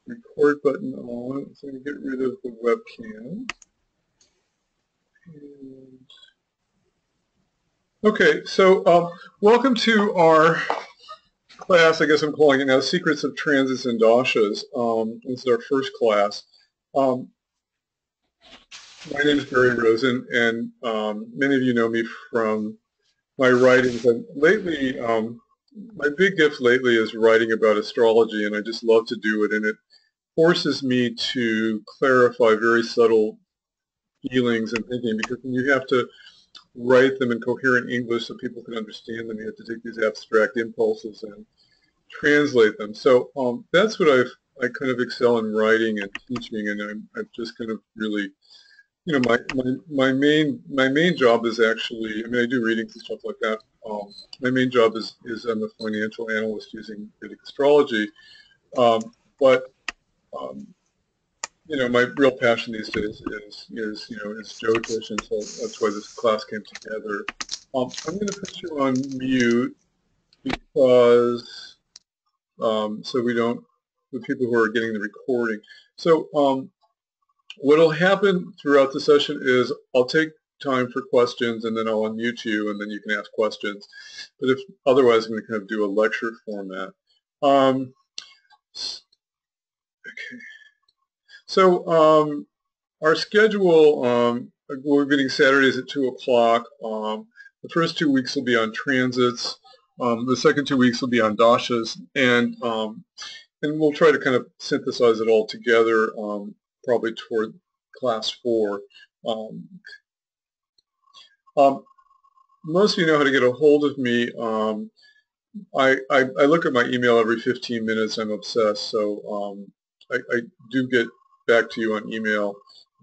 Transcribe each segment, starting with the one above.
record button on, so I'm going to get rid of the webcam. And, okay, so welcome to our class. I guess I'm calling it now Secrets of Transits and Dashas. This is our first class. My name is Barry Rosen, and many of you know me from my writings. And lately, my big gift lately is writing about astrology, and I just love to do it. And it forces me to clarify very subtle feelings and thinking, because when you have to write them in coherent English so people can understand them, you have to take these abstract impulses and translate them. So that's what I kind of excel in writing and teaching, and I've just kind of really, my main job is actually, I mean, I do readings and stuff like that. My main job is I'm a financial analyst using Vedic astrology, but um, my real passion these days is Jyotish, and so that's why this class came together. I'm going to put you on mute because so we don't, the people who are getting the recording. So what will happen throughout the session is I'll take time for questions, and then I'll unmute you, and then you can ask questions. But if otherwise, I'm going to kind of do a lecture format. Okay. So our schedule, we're meeting Saturdays at 2 o'clock. The first 2 weeks will be on transits. The second 2 weeks will be on dashas, and we'll try to kind of synthesize it all together, probably toward class 4. Most of you know how to get a hold of me. I look at my email every 15 minutes. I'm obsessed, so I do get back to you on email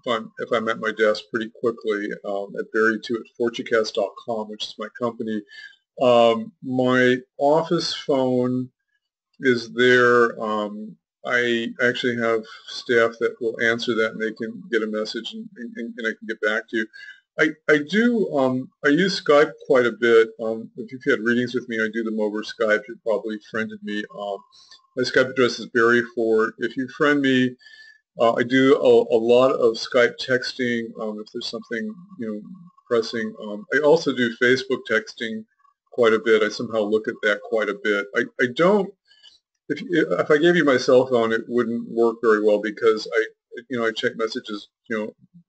if I'm at my desk pretty quickly at barry2@fortucast.com, which is my company. My office phone is there. I actually have staff that will answer that, and they can get a message, and I can get back to you. I use Skype quite a bit. If you've had readings with me, I do them over Skype. You probably friended me. My Skype address is Barry4. If you friend me, I do a lot of Skype texting if there's something pressing. I also do Facebook texting quite a bit. I somehow look at that quite a bit. I don't. If I gave you my cell phone, it wouldn't work very well because I check messages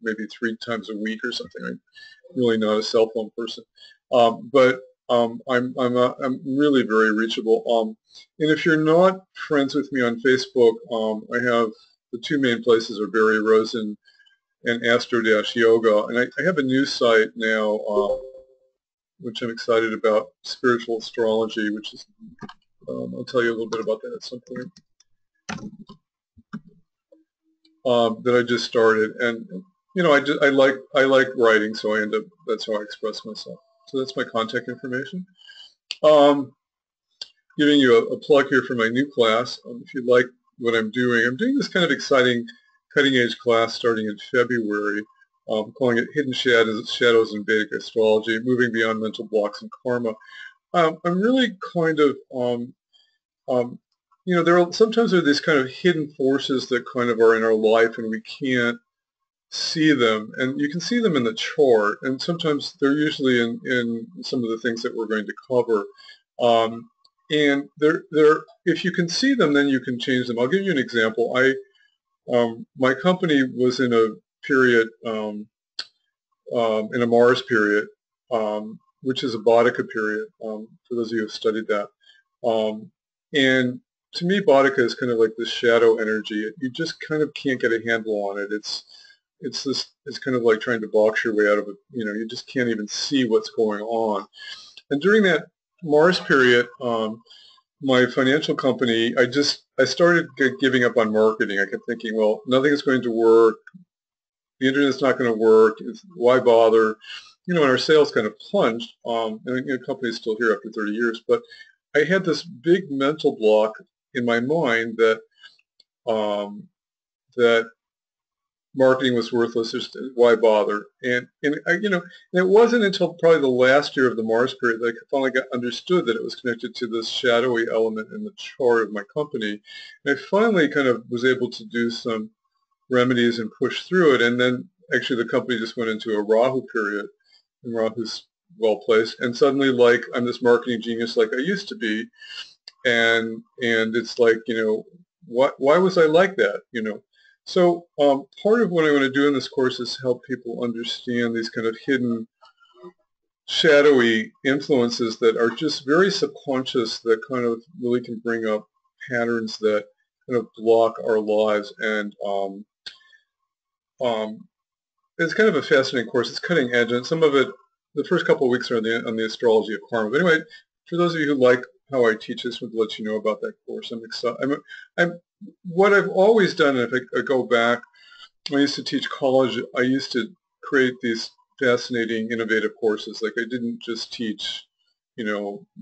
maybe 3 times a week or something. I'm really not a cell phone person, but I'm really very reachable. And if you're not friends with me on Facebook, I have the 2 main places are Barry Rosen and Astro-Yoga, and I have a new site now, which I'm excited about, Spiritual Astrology, which is I'll tell you a little bit about that at some point. That I just started, and I like writing, so that's how I express myself. So that's my contact information. Giving you a plug here for my new class. If you like what I'm doing this kind of exciting cutting-edge class starting in February. Calling it Hidden Shadows in Vedic Astrology, Moving Beyond Mental Blocks and Karma. I'm really kind of sometimes there are these kind of hidden forces that kind of are in our life, and we can't see them. And you can see them in the chart, and sometimes they're usually in some of the things that we're going to cover. And if you can see them, then you can change them. I'll give you an example. My company was in a period, in a Mars period, which is a Boudica period, for those of you who have studied that. And to me, Boudica is kind of like this shadow energy. You just kind of can't get a handle on it. It's kind of like trying to box your way out of it. You just can't even see what's going on. And during that Mars period, my financial company, I started giving up on marketing. I kept thinking, well, nothing is going to work. The internet's not going to work. Why bother? And our sales kind of plunged. And the company is still here after 30 years, but I had this big mental block in my mind that marketing was worthless. Just why bother? And it wasn't until probably the last year of the Mars period that I finally understood that it was connected to this shadowy element in the chart of my company. And I finally kind of was able to do some remedies and push through it. And then actually the company just went into a Rahu period, and Rahu's well placed. And suddenly, like, I'm this marketing genius like I used to be, and it's like, why was I like that? So part of what I want to do in this course is help people understand these kind of hidden, shadowy influences that are just very subconscious, that kind of really can bring up patterns that kind of block our lives. And it's kind of a fascinating course. It's cutting edge, and some of it, the first couple of weeks are on the astrology of karma. But anyway, for those of you who like how I teach this, would let you know about that course. I'm excited. What I've always done, if I go back, I used to teach college. I used to create these fascinating, innovative courses. Like, I didn't just teach,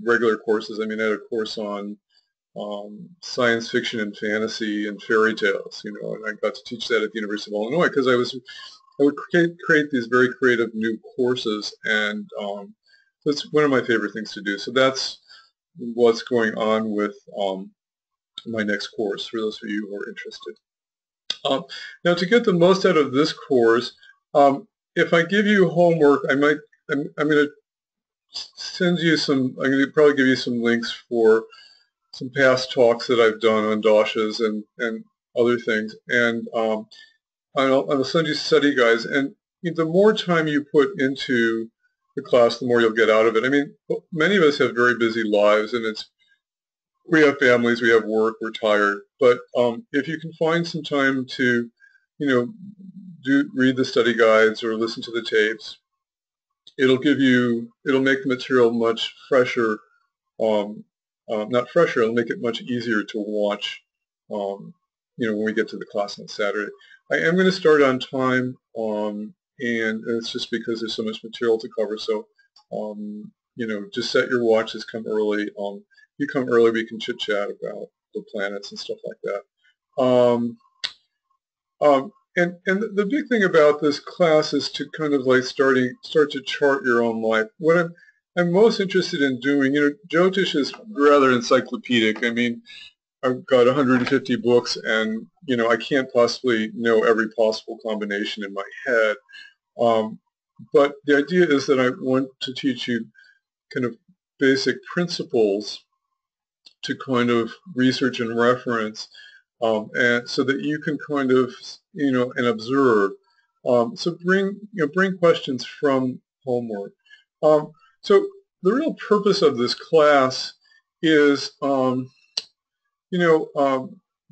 regular courses. I mean, I had a course on science fiction and fantasy and fairy tales, and I got to teach that at the University of Illinois because I would create these very creative new courses, and that's one of my favorite things to do. So that's what's going on with my next course, for those of you who are interested. Now, to get the most out of this course, if I give you homework, I'm going to send you some, I'm going to probably give you some links for some past talks that I've done on dashas and other things, and I'll send you study guides. And the more time you put into the class, the more you'll get out of it. I mean, many of us have very busy lives, and we have families, we have work, we're tired. But if you can find some time to, read the study guides or listen to the tapes, it'll make the material much fresher. Not fresher, it'll make it much easier to watch, when we get to the class on Saturday. I am going to start on time, and it's just because there's so much material to cover. So, just set your watches, come early. You come early, we can chit-chat about the planets and stuff like that. And the big thing about this class is to kind of like start to chart your own life. What I'm most interested in doing, Jyotish is rather encyclopedic. I mean, I've got 150 books, and I can't possibly know every possible combination in my head. But the idea is that I want to teach you kind of basic principles to kind of research and reference, and so that you can kind of, and observe. So bring questions from homework. So the real purpose of this class is,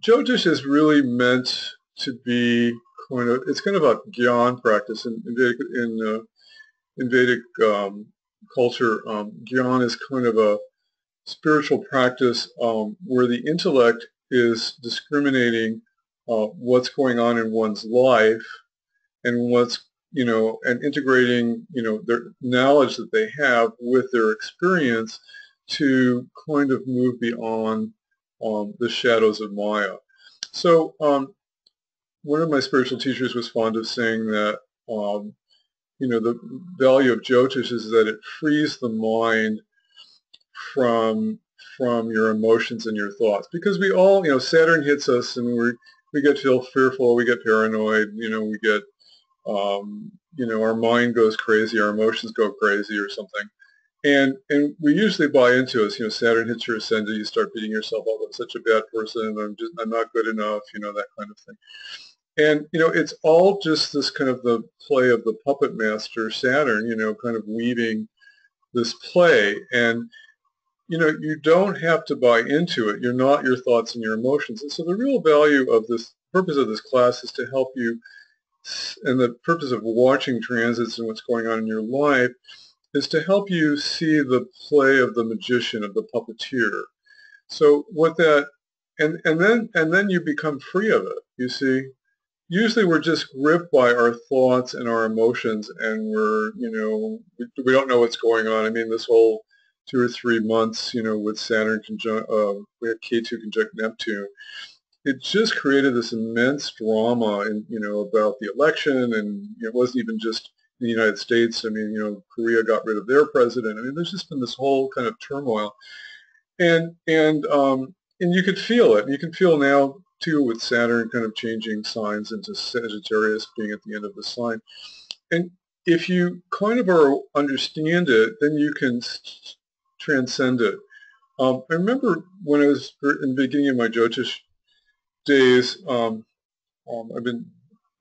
Jyotish is really meant to be it's kind of a Gyan practice in Vedic culture. Gyan is kind of a spiritual practice where the intellect is discriminating what's going on in one's life, and and integrating, their knowledge that they have with their experience to kind of move beyond the shadows of Maya. So one of my spiritual teachers was fond of saying that, the value of Jyotish is that it frees the mind from your emotions and your thoughts, because we all, Saturn hits us, and we feel fearful, we get paranoid, we get, our mind goes crazy, our emotions go crazy or something. And we usually buy into it. Saturn hits your ascendant, you start beating yourself up. I'm such a bad person. I'm not good enough. That kind of thing. And it's all just this kind of the play of the puppet master Saturn. Kind of weaving this play, and you don't have to buy into it. You're not your thoughts and your emotions. And so the real value of this purpose of this class is to help you, and the purpose of watching transits and what's going on in your life is to help you see the play of the magician, of the puppeteer. So what that, and then you become free of it. You see, usually we're just gripped by our thoughts and our emotions, and we're, we don't know what's going on. I mean, this whole 2 or 3 months, with Saturn conjunct, we had K2 conjunct Neptune, it just created this immense drama, and about the election, and it wasn't even just in the United States. I mean, Korea got rid of their president. I mean, there's just been this whole kind of turmoil, and you could feel it. You can feel now too with Saturn kind of changing signs into Sagittarius being at the end of the sign. And if you kind of understand it, then you can transcend it. I remember when I was in the beginning of my Jyotish days, I've been,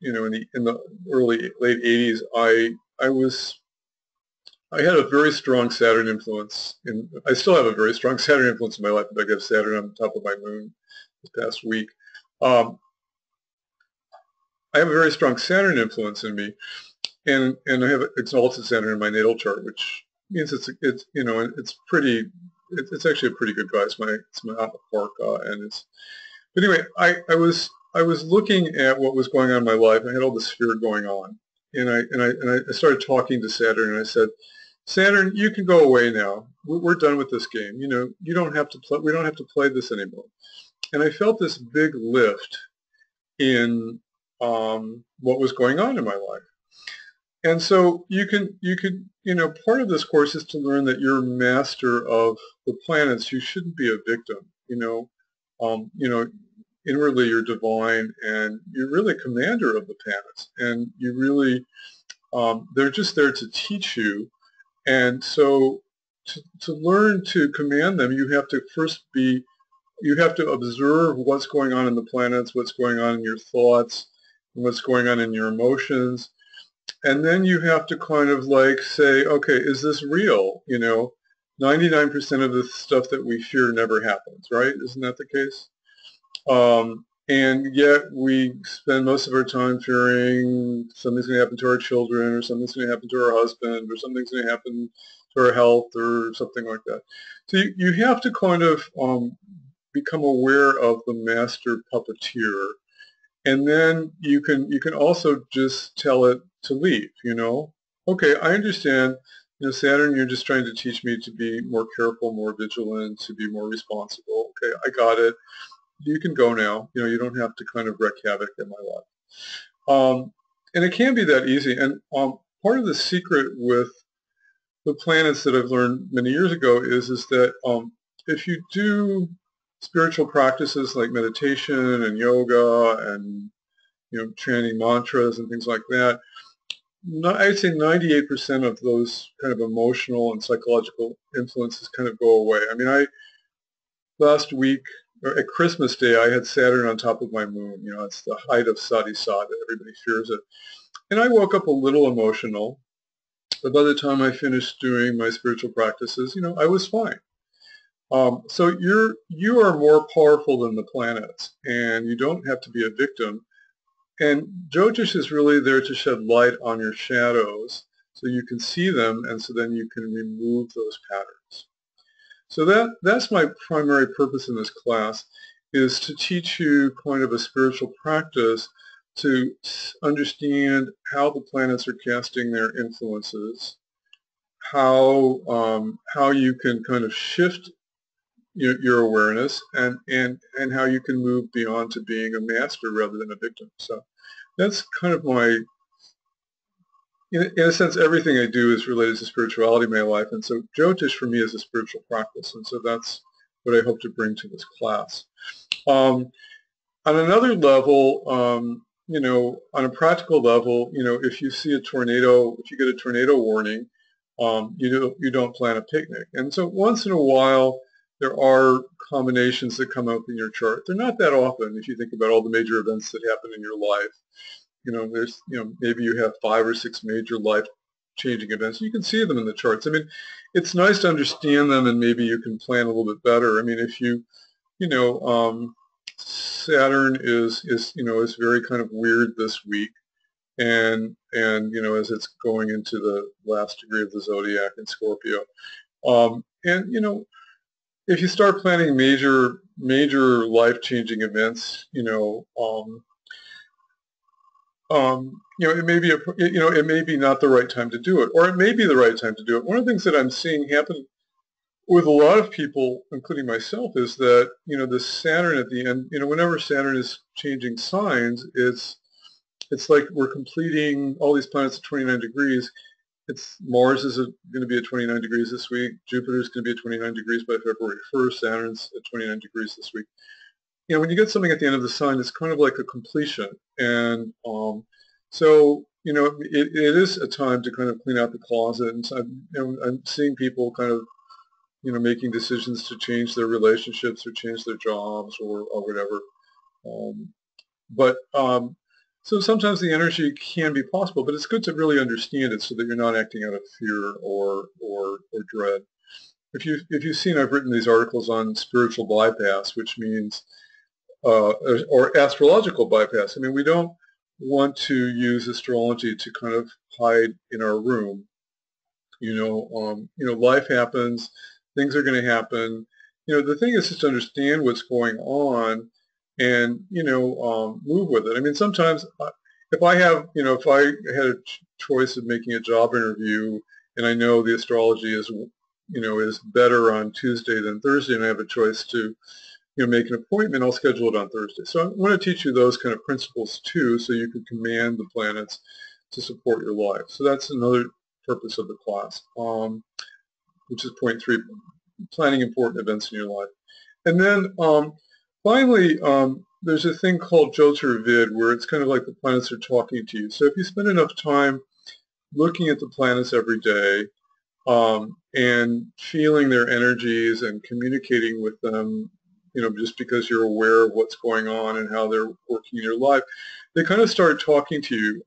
in the late 80s, I had a very strong Saturn influence, and I still have a very strong Saturn influence in my life. In fact, I have Saturn on top of my moon this past week. I have a very strong Saturn influence in me, and I have exalted Saturn in my natal chart, which means it's actually a pretty good guy. It's my Atma, and it's. But anyway, I was looking at what was going on in my life. I had all this fear going on, and I started talking to Saturn, and I said, Saturn, you can go away now. We're done with this game. You don't have to play. We don't have to play this anymore. And I felt this big lift in what was going on in my life. And so you could, part of this course is to learn that you're master of the planets. You shouldn't be a victim. Inwardly you're divine, and you're really commander of the planets, and you really, they're just there to teach you. And so to learn to command them, you have to observe what's going on in the planets, what's going on in your thoughts, and what's going on in your emotions. And then you have to kind of like say, okay, is this real? 99% of the stuff that we fear never happens, right? Isn't that the case? And yet we spend most of our time fearing something's going to happen to our children, or something's going to happen to our husband, or something's going to happen to our health, or something like that. So you have to kind of become aware of the master puppeteer, and then you can also just tell it to leave. Okay, I understand. Saturn, you're just trying to teach me to be more careful, more vigilant, to be more responsible. Okay, I got it. You can go now. You don't have to kind of wreak havoc in my life. And it can be that easy. And part of the secret with the planets that I've learned many years ago is that if you do spiritual practices like meditation and yoga and chanting mantras and things like that, I'd say 98% of those kind of emotional and psychological influences kind of go away. I mean, last week, or at Christmas Day, I had Saturn on top of my moon. It's the height of Sadisada. Everybody fears it. And I woke up a little emotional, but by the time I finished doing my spiritual practices, I was fine. So you are more powerful than the planets, and you don't have to be a victim. And Jyotish is really there to shed light on your shadows so you can see them, and so then you can remove those patterns. So that's my primary purpose in this class, is to teach you kind of a spiritual practice to understand how the planets are casting their influences, how you can kind of shift your awareness, and how you can move beyond to being a master rather than a victim. So that's kind of my, in a sense, everything I do is related to spirituality in my life, and so Jyotish for me is a spiritual practice, and so that's what I hope to bring to this class. On another level, on a practical level, if you see a tornado, if you get a tornado warning, you don't plan a picnic. And so once in a while, there are combinations that come up in your chart. They're not that often if you think about all the major events that happen in your life. There's, maybe you have 5 or 6 major life-changing events. You can see them in the charts. I mean, it's nice to understand them, and maybe you can plan a little bit better. I mean, if Saturn is very kind of weird this week, and as it's going into the last degree of the zodiac in Scorpio, and if you start planning major life-changing events, it may be it may be not the right time to do it, or it may be the right time to do it. One of the things that I'm seeing happen with a lot of people, including myself, is that, the Saturn at the end, whenever Saturn is changing signs, it's like we're completing all these planets at 29 degrees. Mars is going to be at 29 degrees this week. Jupiter is going to be at 29 degrees by February 1st. Saturn's at 29 degrees this week. When you get something at the end of the sign, it's kind of like a completion. And so, it is a time to kind of clean out the closet. And so I'm seeing people kind of, making decisions to change their relationships or change their jobs or whatever. So sometimes the energy can be possible, but it's good to really understand it so that you're not acting out of fear or dread. If you've seen, I've written these articles on spiritual bypass, which means or astrological bypass. I mean, we don't want to use astrology to kind of hide in our room. Life happens. Things are going to happen. The thing is just to understand what's going on and, move with it. I mean, sometimes if I had a choice of making a job interview and I know the astrology is better on Tuesday than Thursday, and I have a choice to, make an appointment, I'll schedule it on Thursday. So I want to teach you those kind of principles too, so you can command the planets to support your life. So that's another purpose of the class, which is point 3, planning important events in your life. And then finally, there's a thing called Jyotir Vid, where it's kind of like the planets are talking to you. So if you spend enough time looking at the planets every day and feeling their energies and communicating with them, just because you're aware of what's going on and how they're working in your life, they kind of start talking to you.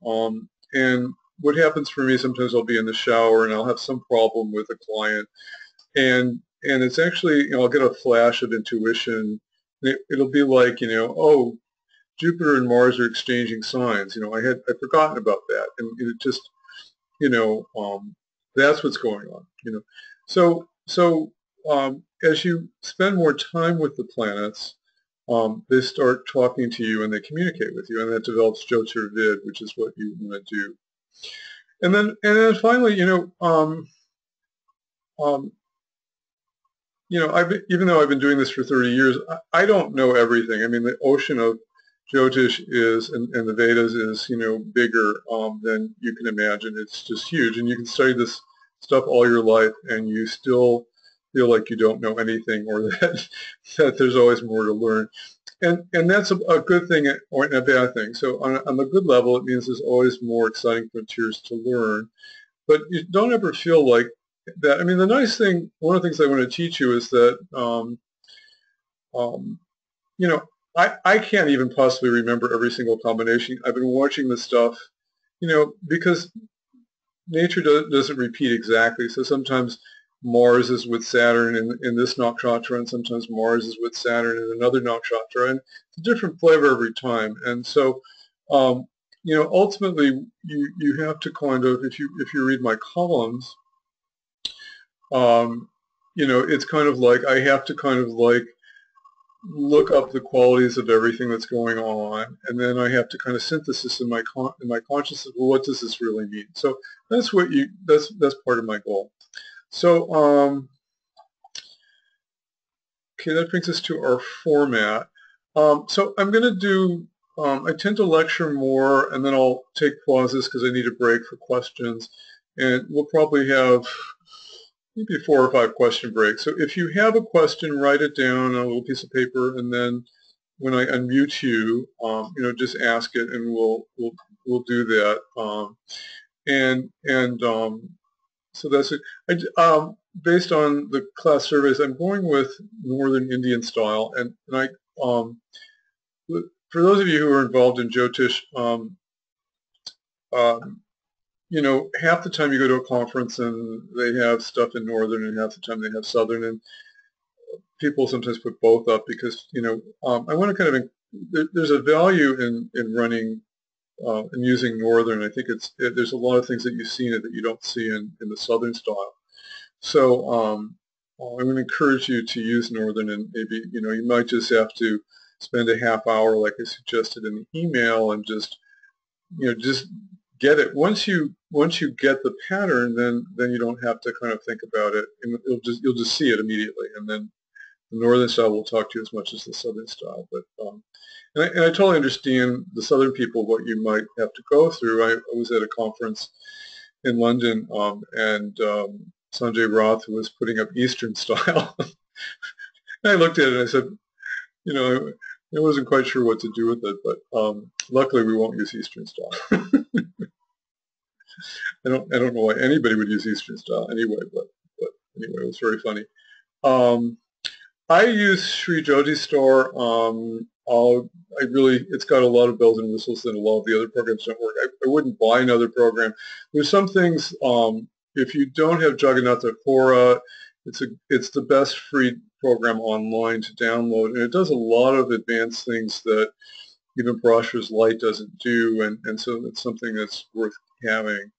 And what happens for me, sometimes I'll be in the shower and I'll have some problem with a client, and it's actually, I'll get a flash of intuition. It'll be like, oh, Jupiter and Mars are exchanging signs. I'd forgotten about that, and it just, that's what's going on. So as you spend more time with the planets, they start talking to you and they communicate with you, and that develops Jyotir Vid, which is what you want to do. And then finally, even though I've been doing this for 30 years, I don't know everything. I mean, the ocean of Jyotish is, and the Vedas is, bigger than you can imagine. It's just huge, and you can study this stuff all your life, and you still feel like you don't know anything, or that there's always more to learn. And that's a good thing or a bad thing. So on the good level, it means there's always more exciting frontiers to learn, but you don't ever feel like that. I mean, the nice thing, one of the things I want to teach you is that, I can't even possibly remember every single combination. I've been watching this stuff, because nature doesn't repeat exactly. So sometimes Mars is with Saturn in this nakshatra, and sometimes Mars is with Saturn in another nakshatra, and it's a different flavor every time. And so, ultimately, you have to kind of, if you read my columns, it's kind of like I have to kind of like look up the qualities of everything that's going on, and then I have to kind of synthesis in my consciousness. Well, what does this really mean? So that's that's part of my goal. So okay, that brings us to our format. So I'm going to do. I tend to lecture more, and then I'll take pauses because I need a break for questions, and we'll probably have maybe 4 or 5 question breaks. So if you have a question, write it down on a little piece of paper, and then when I unmute you, just ask it, and we'll do that. So that's it. Based on the class surveys, I'm going with Northern Indian style, and I for those of you who are involved in Jyotish, half the time you go to a conference and they have stuff in Northern, and half the time they have Southern, and people sometimes put both up because, I want to kind of, there's a value in running and using Northern. I think there's a lot of things that you see in it that you don't see in the Southern style. So I'm going to encourage you to use Northern, and maybe, you might just have to spend a half hour, like I suggested in the email, and just get it. Once you get the pattern, then you don't have to kind of think about it, and you'll just see it immediately. And then the northern style will talk to you as much as the southern style. But and I totally understand the southern people what you might have to go through. I was at a conference in London, and Sanjay Roth was putting up Eastern style. And I looked at it and I said, you know, I wasn't quite sure what to do with it, but luckily we won't use Eastern style. I don't know why anybody would use Eastern style anyway, but anyway, it was very funny. I use Sri Jyoti's store. It's got a lot of bells and whistles, and a lot of the other programs don't work. I wouldn't buy another program. There's some things, if you don't have Jagannatha Fora, it's the best free program online to download, and it does a lot of advanced things that even Brasher's Light doesn't do, and so it's something that's worth having.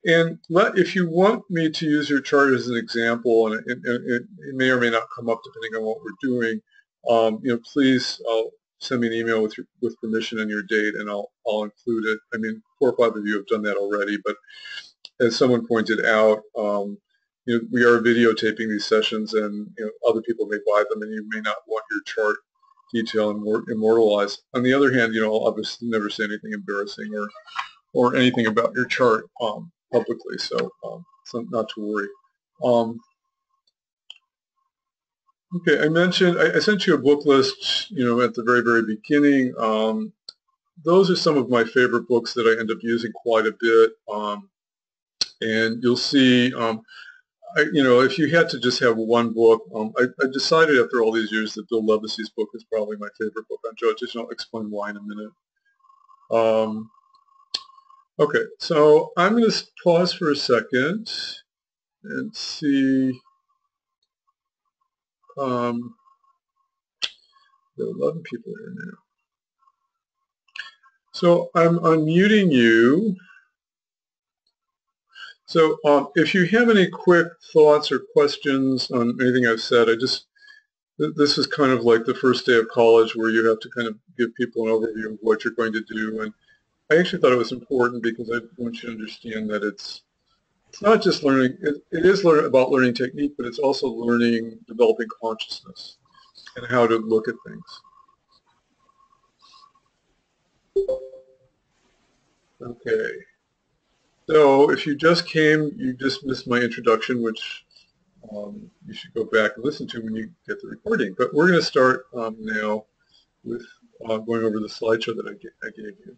If you want me to use your chart as an example, and it may or may not come up depending on what we're doing, please send me an email with permission and your date, and I'll include it. I mean, 4 or 5 of you have done that already, but as someone pointed out, we are videotaping these sessions, and other people may buy them, and you may not want your chart detail immortalized. On the other hand, I'll obviously never say anything embarrassing or anything about your chart publicly, so not to worry. Okay, I sent you a book list, at the very, very beginning. Those are some of my favorite books that I end up using quite a bit, and you'll see, if you had to just have one book, I decided after all these years that Bill Levacy's book is probably my favorite book on Jyotish, and I'll explain why in a minute. Okay, so I'm going to pause for a second and see. There are 11 people here now. So I'm unmuting you. So if you have any quick thoughts or questions on anything I've said, this is kind of like the first day of college where you have to kind of give people an overview of what you're going to do. And I actually thought it was important because I want you to understand that it's not just learning. It is about learning technique, but it's also learning, developing consciousness and how to look at things. Okay. So if you just came, you just missed my introduction, which you should go back and listen to when you get the recording. But we're going to start now with going over the slideshow that I gave you.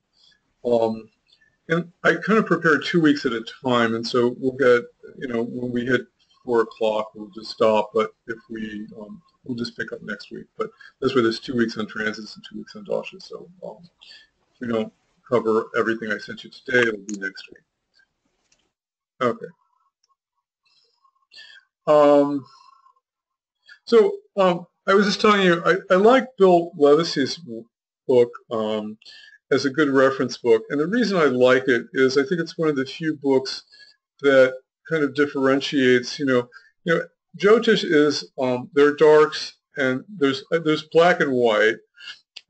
And I kind of prepared 2 weeks at a time, and so we'll get, when we hit 4 o'clock, we'll just stop. But if we'll just pick up next week. But this way, there's 2 weeks on transits and 2 weeks on dashas. So if we don't cover everything I sent you today, it'll be next week. Okay. I was just telling you, I like Bill Levacy's book as a good reference book, and the reason I like it is I think it's one of the few books that kind of differentiates. Jyotish is there are darks, and there's black and white,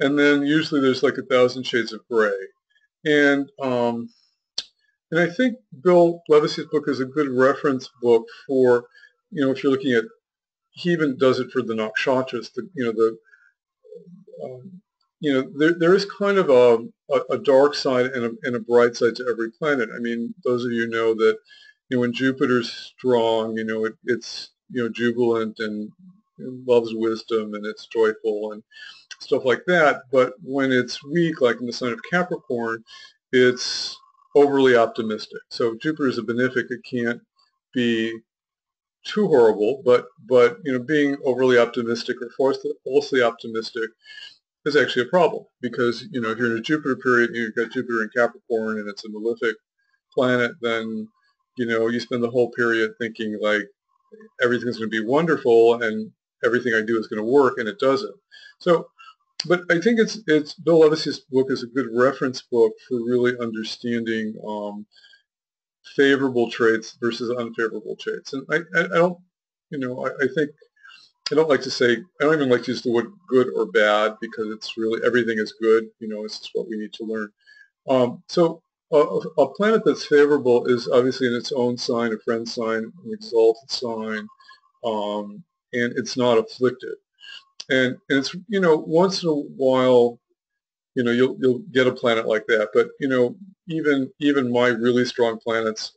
and then usually there's like 1,000 shades of gray, and I think Bill Levacy's book is a good reference book for, if you're looking at, he even does it for the nakshatras. There is kind of a dark side and a bright side to every planet. I mean, those of you know that, when Jupiter's strong, it's jubilant and loves wisdom and it's joyful and stuff like that. But when it's weak, like in the sign of Capricorn, it's overly optimistic. So Jupiter is a benefic; it can't be too horrible, but being overly optimistic or falsely optimistic is actually a problem, because if you're in a Jupiter period and you've got Jupiter in Capricorn and it's a malefic planet, then you spend the whole period thinking like everything's going to be wonderful and everything I do is going to work, and it doesn't. So, but I think it's Bill Levacy's book is a good reference book for really understanding favorable traits versus unfavorable traits. And I don't, I think I don't like to say, I don't even like to use the word good or bad, because it's really, everything is good, it's just what we need to learn. So A planet that's favorable is obviously in its own sign, a friend sign, an exalted sign, and it's not afflicted. And it's, once in a while, you'll get a planet like that. But, even my really strong planets,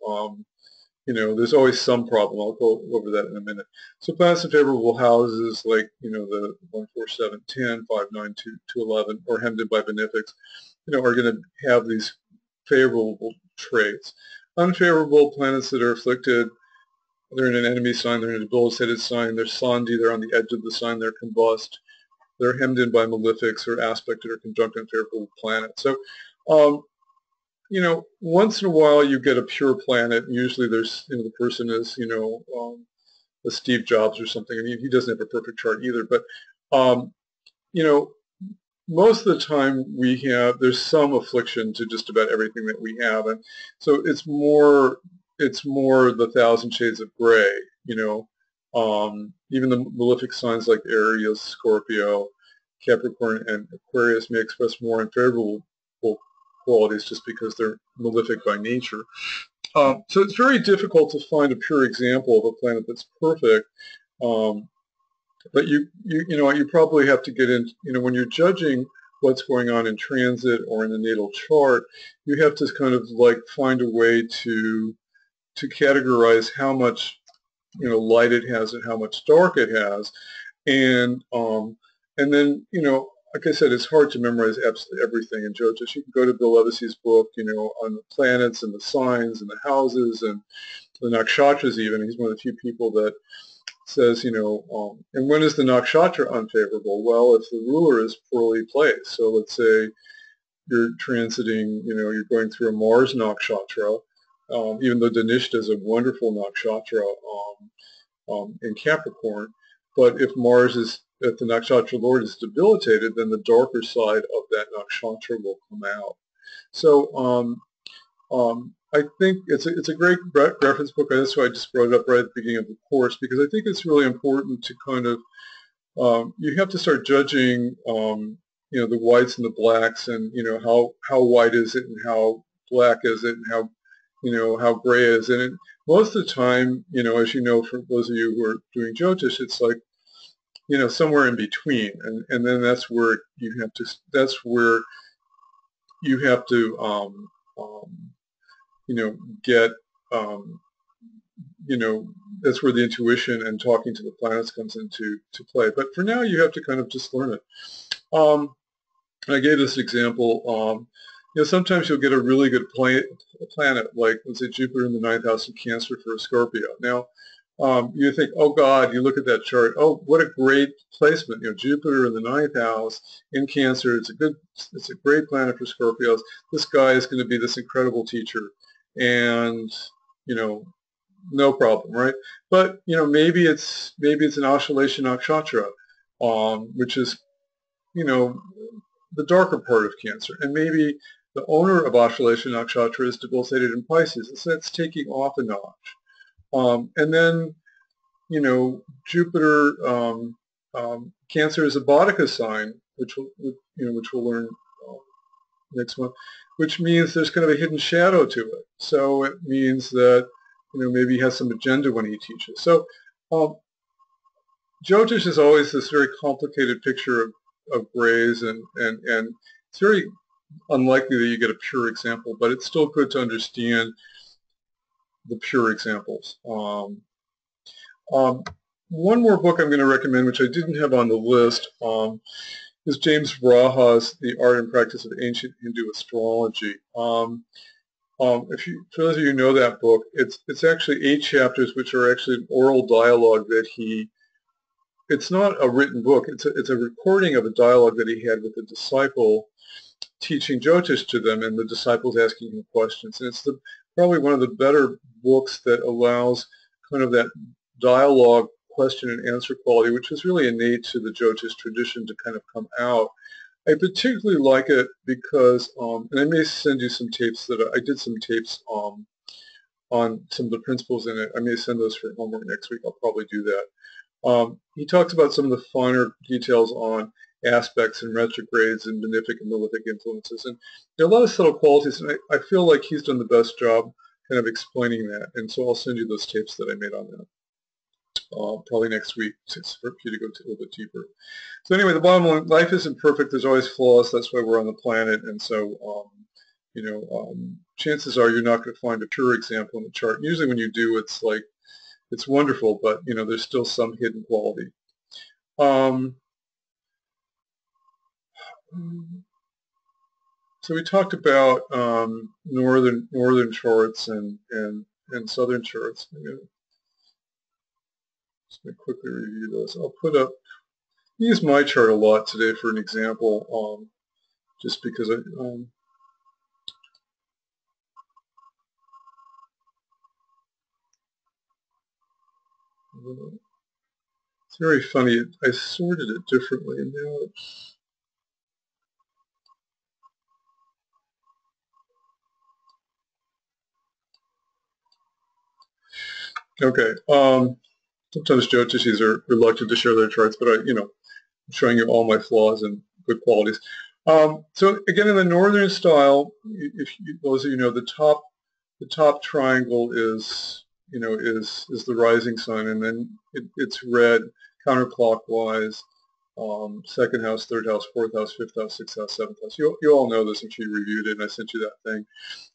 there's always some problem. I'll go over that in a minute. So planets in favorable houses like, the 1, 4, 7, 10, 5, 9, 2, 2, 11, or hemmed in by benefics, are going to have these favorable traits. Unfavorable planets that are afflicted, they're in an enemy sign, they're in a debilitated sign, they're Sandhi, they're on the edge of the sign, they're combust, they're hemmed in by malefics or aspected or conjunct unfavorable planets. So, once in a while you get a pure planet, and usually there's, the person is, a Steve Jobs or something, and he doesn't have a perfect chart either, but, you know, most of the time there's some affliction to just about everything that we have, and so it's more the thousand shades of gray, even the malefic signs like Aries, Scorpio, Capricorn, and Aquarius may express more unfavorable qualities just because they're malefic by nature. So it's very difficult to find a pure example of a planet that's perfect. But you probably have to get in, when you're judging what's going on in transit or in the natal chart, you have to kind of like find a way to categorize how much light it has and how much dark it has, and then like I said, it's hard to memorize absolutely everything in Jyotish. You can go to Bill Levacy's book, on the planets and the signs and the houses and the nakshatras even. He's one of the few people that says, and when is the nakshatra unfavorable? Well, if the ruler is poorly placed. So let's say you're transiting, you're going through a Mars nakshatra, even though Dhanishta is a wonderful nakshatra in Capricorn, but if the nakshatra lord is debilitated, then the darker side of that nakshatra will come out. So I think it's a great reference book. That's why I just brought it up right at the beginning of the course, because I think it's really important to kind of, you have to start judging, the whites and the blacks, and how white is it and how black is it and how gray is it. And most of the time, as you know, for those of you who are doing Jyotish, it's like, somewhere in between, and then that's where you have to get, that's where the intuition and talking to the planets comes into play. But for now, you have to kind of just learn it. I gave this example. Sometimes you'll get a really good planet, like, let's say, Jupiter in the 9th house in Cancer for a Scorpio. Now, you think, oh God, you look at that chart, oh, what a great placement. Jupiter in the 9th house in Cancer, it's a great planet for Scorpios. This guy is going to be this incredible teacher, and, no problem, right? But, maybe it's an Ashalesha Nakshatra, which is, the darker part of Cancer. And maybe the owner of Ashalesha Nakshatra is debilitated in Pisces, so that's taking off a notch. And then, Jupiter, Cancer is a Bhattaka sign, which we'll learn next month, which means there's kind of a hidden shadow to it. So it means that, maybe he has some agenda when he teaches. So Jyotish is always this very complicated picture of grays, and it's very unlikely that you get a pure example, but it's still good to understand the pure examples. One more book I'm going to recommend, which I didn't have on the list, is James Raha's The Art and Practice of Ancient Hindu Astrology. For those of you who know that book, it's actually 8 chapters, which are actually an oral dialogue that it's not a written book, it's a recording of a dialogue that he had with a disciple teaching Jyotish to them, and the disciples asking him questions. And it's probably one of the better books that allows kind of that dialogue, question and answer quality, which is really innate to the Jyotish tradition, to kind of come out. I particularly like it because, and I may send you some tapes I did some tapes on some of the principles in it. I may send those for homework next week. I'll probably do that. He talks about some of the finer details on aspects and retrogrades and benefic and malefic influences. And there are a lot of subtle qualities, and I feel like he's done the best job kind of explaining that. And so I'll send you those tapes that I made on that. Probably next week for you to go a little bit deeper. So anyway, the bottom line, life isn't perfect. There's always flaws. That's why we're on the planet. And so, chances are you're not going to find a pure example in the chart. And usually when you do, it's like, it's wonderful, but, there's still some hidden quality. So we talked about northern charts and southern charts. Just going to quickly review those. I'll put up, use my chart a lot today for an example, just because it's very funny. I sorted it differently, and now it's okay. Sometimes Jyotishis are reluctant to share their charts, but I'm showing you all my flaws and good qualities. So again, in the northern style, those of you know, the top triangle is the rising sun, and then it's red counterclockwise. Second house, third house, fourth house, fifth house, sixth house, seventh house. You all know this. I'm sure you reviewed it, and I sent you that thing.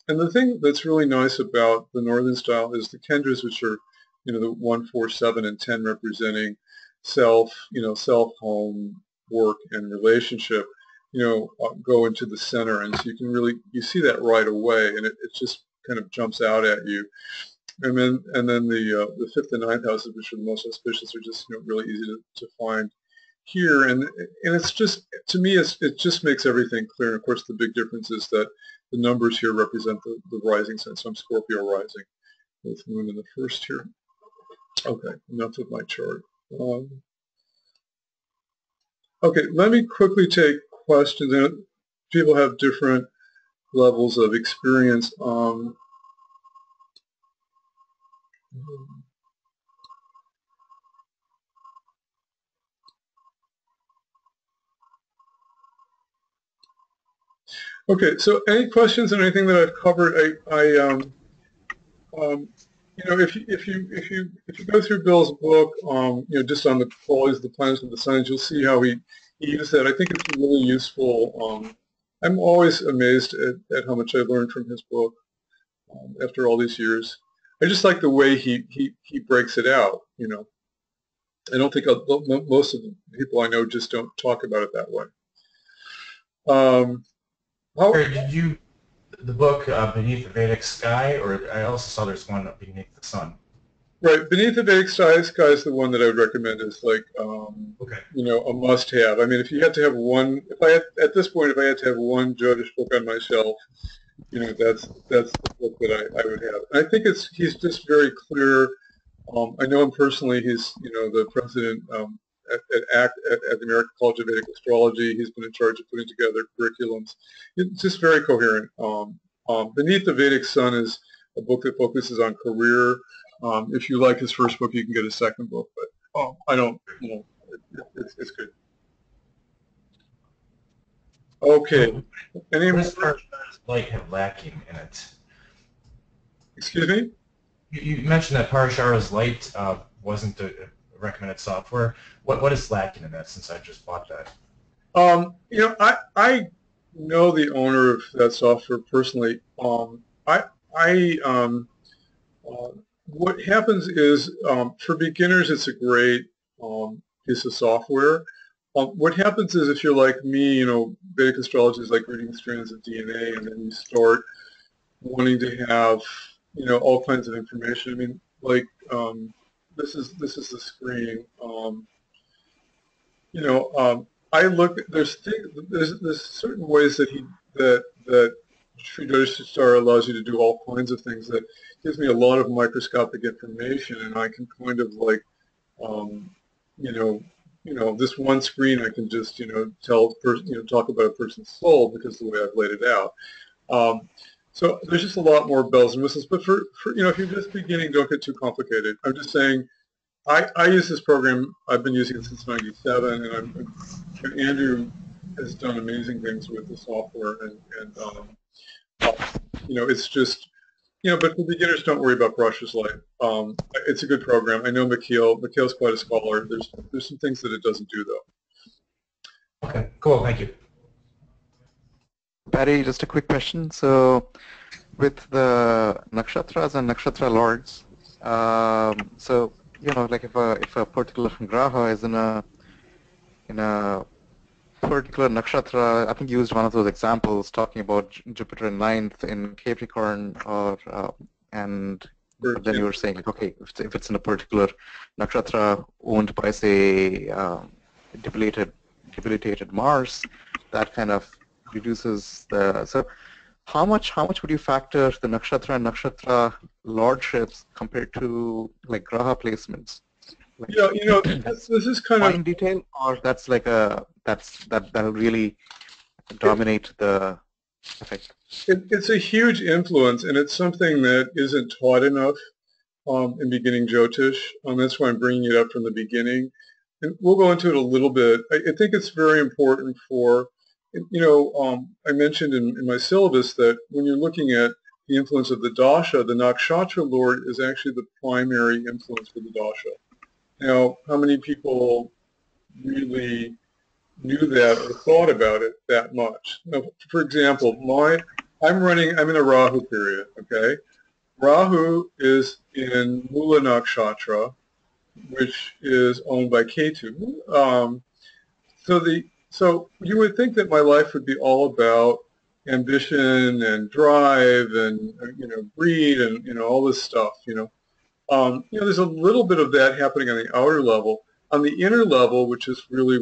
And the thing that's really nice about the northern style is the kendras, which are the 1, 4, 7, and 10 representing self, self, home, work, and relationship, go into the center. And so you see that right away, and it just kind of jumps out at you. And then the fifth and ninth houses, which are the most auspicious, are just really easy to find here. And it's just, to me, it just makes everything clear. And of course, the big difference is that the numbers here represent the rising sign. So I'm Scorpio rising with moon in the first here. Okay, enough of my chart. Okay, let me quickly take questions. People have different levels of experience. Okay, so any questions on anything that I've covered? If you go through Bill's book, just on the qualities of the planets and the signs, you'll see how he used that. I think it's really useful. I'm always amazed at how much I learned from his book after all these years. I just like the way he breaks it out. I don't think most of the people I know just don't talk about it that way. Did you the book Beneath the Vedic Sky, or I also saw there's one Beneath the Sun? Right, Beneath the Vedic Sky is the one that I would recommend as like okay. A must-have. I mean, if you had to have one, at this point, if I had to have one Jyotish book on my shelf, that's the book that I would have. And I think he's just very clear. I know him personally. He's the president at the American College of Vedic Astrology. He's been in charge of putting together curriculums. It's just very coherent. Beneath the Vedic Sun is a book that focuses on career. If you like his first book, you can get a second book. But I don't. It's good. Okay. Any does light have lacking in it? Excuse me? You mentioned that Parashara's light wasn't the recommended software. What is lacking in that, since I just bought that? I know the owner of that software personally. What happens is, for beginners, it's a great piece of software. What happens is, if you're like me, Vedic astrology is like reading strands of DNA, and then you start wanting to have, all kinds of information. I mean, like, this is the screen. I look. There's certain ways that Sri Star allows you to do all kinds of things that gives me a lot of microscopic information, and I can kind of like, this one screen I can just tell talk about a person's soul because of the way I've laid it out. So there's just a lot more bells and whistles. But for if you're just beginning, don't get too complicated. I'm just saying, I use this program. I've been using it since '97, and Andrew has done amazing things with the software, uh, it's just, but for beginners, don't worry about brushes light. It's a good program. I know McKeel's quite a scholar. There's some things that it doesn't do though. Okay, cool. Thank you. Barry, just a quick question. So with the nakshatras and nakshatra lords, so like if a particular graha is in a particular nakshatra, I think you used one of those examples talking about Jupiter in ninth in Capricorn, and then you were saying, like, okay, if it's in a particular nakshatra owned by, say, debilitated Mars, that kind of reduces the. So how much would you factor the nakshatra and nakshatra lordships compared to like graha placements? Like, Yeah, this is kind of fine detail, or that's like that'll really dominate the effect. It's a huge influence, and it's something that isn't taught enough in beginning Jyotish. That's why I'm bringing it up from the beginning. And we'll go into it a little bit. I think it's very important for, I mentioned in my syllabus that when you're looking at the influence of the dasha, the nakshatra lord is actually the primary influence for the dasha. Now, how many people really knew that or thought about it that much? Now, for example, I'm in a Rahu period, okay? Rahu is in Mula Nakshatra, which is owned by Ketu. So you would think that my life would be all about ambition and drive and greed and all this stuff. There's a little bit of that happening on the outer level. On the inner level, which is really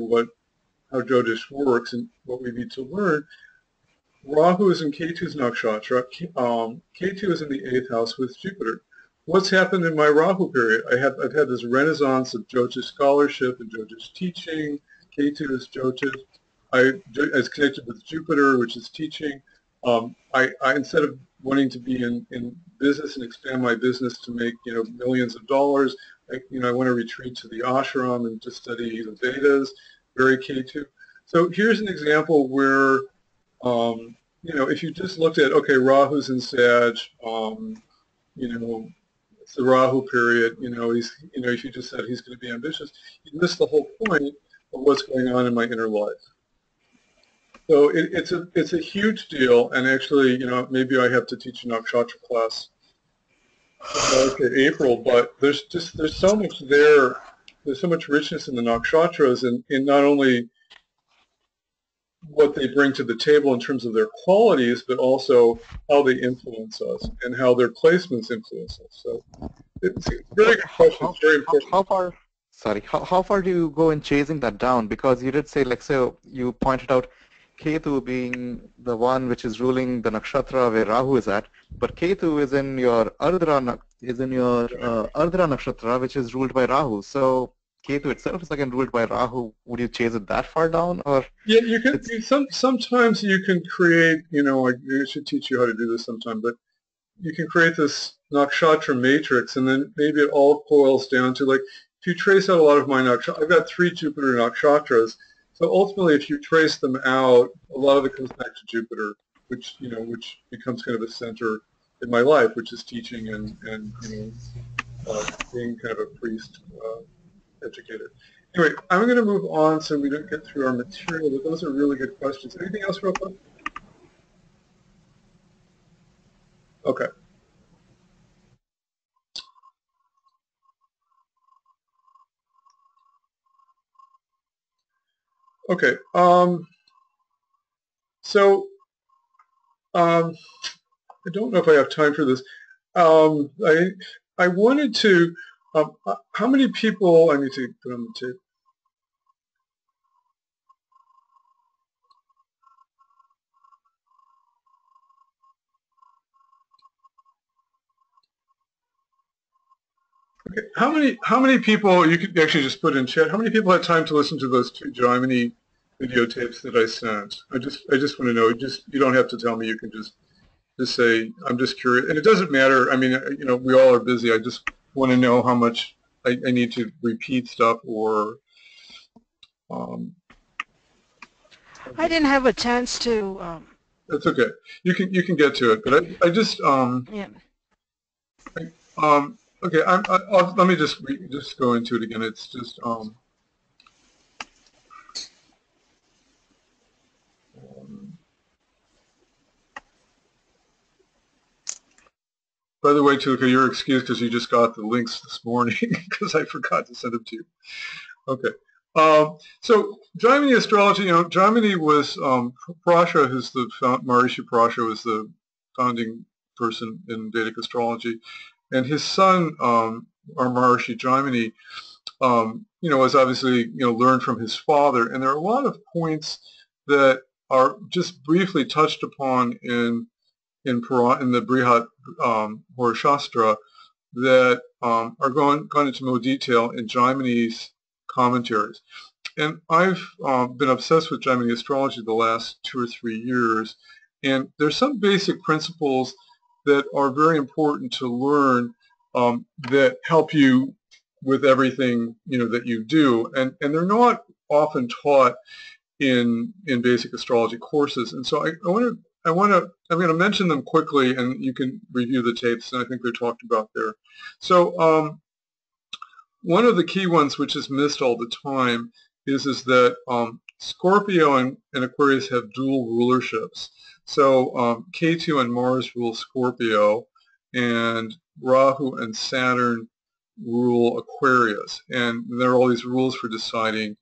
how Jyotish works and what we need to learn, Rahu is in Ketu's nakshatra. Ketu is in the 8th house with Jupiter. What's happened in my Rahu period? I've had this renaissance of Jyotish scholarship and Jyotish teaching. Ketu is Jyotish. I was connected with Jupiter, which is teaching. I instead of wanting to be in business and expand my business to make millions of dollars, I want to retreat to the ashram and just study the Vedas. Very Ketu. So here's an example where if you just looked at, okay, Rahu's in Sag, it's the Rahu period, if you just said he's going to be ambitious, you miss the whole point of what's going on in my inner life. So it's a huge deal, and actually, maybe I have to teach a nakshatra class in April, but there's so much there. There's so much richness in the nakshatras, and in not only what they bring to the table in terms of their qualities, but also how they influence us and how their placements influence us. So it's a very good question. It's very important. How far do you go in chasing that down? Because you did say, like, so you pointed out Ketu being the one which is ruling the nakshatra where Rahu is at, but Ketu is in your Ardhra nakshatra, which is ruled by Rahu. So Ketu itself is again ruled by Rahu. Would you chase it that far down, or? Yeah, you can. Sometimes you can create. I should teach you how to do this sometime. But you can create this nakshatra matrix, and then maybe it all boils down to, like, if you trace out a lot of my nakshatra. I've got 3 Jupiter nakshatras. So ultimately, if you trace them out, a lot of it comes back to Jupiter, which becomes kind of a center in my life, which is teaching and being kind of a priest. Educator. Anyway, I'm going to move on so we don't get through our material, but those are really good questions. Anything else real quick? Okay. Okay. So I don't know if I have time for this. I wanted to. How many people? I need to put on the tape. Okay. How many people? You could actually just put in chat. How many people had time to listen to those 2 Gemini videotapes that I sent? I just want to know. You don't have to tell me. You can just say, I'm just curious. And it doesn't matter. I mean, we all are busy. I just want to know how much I need to repeat stuff or I didn't have a chance to. that's okay. You can get to it, but I just Yeah. okay. Let me just go into it again. It's just by the way, Tuka, you're excused because you just got the links this morning because I forgot to send them to you. Okay. So Jaimini astrology, Jaimini was Prasha, who's the Maharishi Prasha was the founding person in Vedic astrology, and his son, our Maharishi Jaimini, was obviously learned from his father, and there are a lot of points that are just briefly touched upon in the Brihat Horashastra that are gone into more detail in Jaimini's commentaries. And I've been obsessed with Jaimini astrology the last 2 or 3 years, and there's some basic principles that are very important to learn that help you with everything that you do, and they're not often taught in basic astrology courses. And so I'm going to mention them quickly, and you can review the tapes, and I think they're talked about there. So one of the key ones, which is missed all the time, is that Scorpio and Aquarius have dual rulerships. So Ketu and Mars rule Scorpio, and Rahu and Saturn rule Aquarius. And there are all these rules for deciding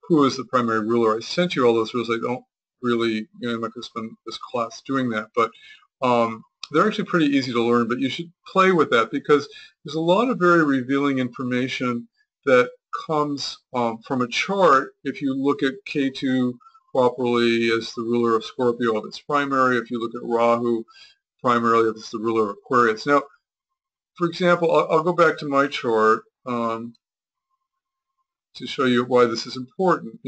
who is the primary ruler. I sent you all those rules. I don't really, I'm not going to spend this class doing that, but they're actually pretty easy to learn, but you should play with that because there's a lot of very revealing information that comes from a chart if you look at Ketu properly as the ruler of Scorpio if it's primary, if you look at Rahu primarily if it's the ruler of Aquarius. Now, for example, I'll go back to my chart to show you why this is important.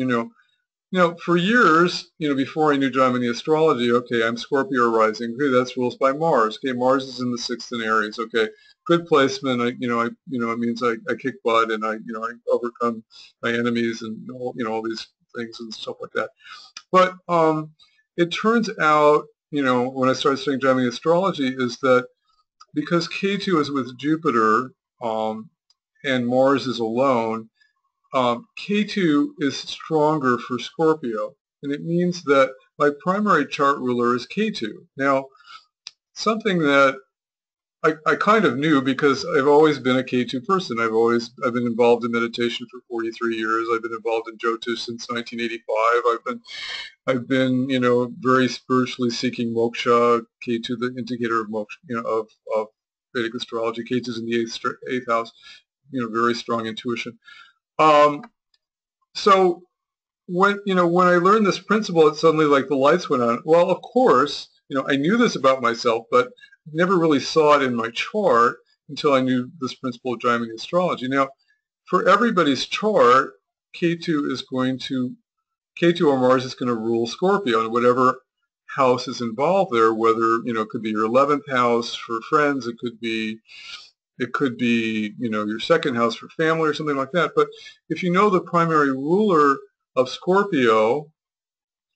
For years, before I knew Jaimini astrology, okay, I'm Scorpio rising. Okay, that's rules by Mars. Okay, Mars is in the 6th in Aries. Okay, good placement. It means I kick butt and I overcome my enemies and all these things and stuff like that. But it turns out, when I started studying Jaimini astrology, is that because Ketu is with Jupiter and Mars is alone, K2 is stronger for Scorpio, and it means that my primary chart ruler is K2. Now, something that I kind of knew because I've always been a K2 person. I've been involved in meditation for 43 years. I've been involved in Jyotish since 1985. I've been very spiritually seeking moksha. K2, the indicator of moksha, of Vedic astrology. K2 is in the eighth house. Very strong intuition. So when I learned this principle, it suddenly like the lights went on. Well, of course, I knew this about myself, but never really saw it in my chart until I knew this principle of Jaimini astrology. Now, for everybody's chart, K2 or Mars is going to rule Scorpio, and whatever house is involved there, whether, it could be your 11th house for friends, it could be your 2nd house for family or something like that. But if you know the primary ruler of Scorpio,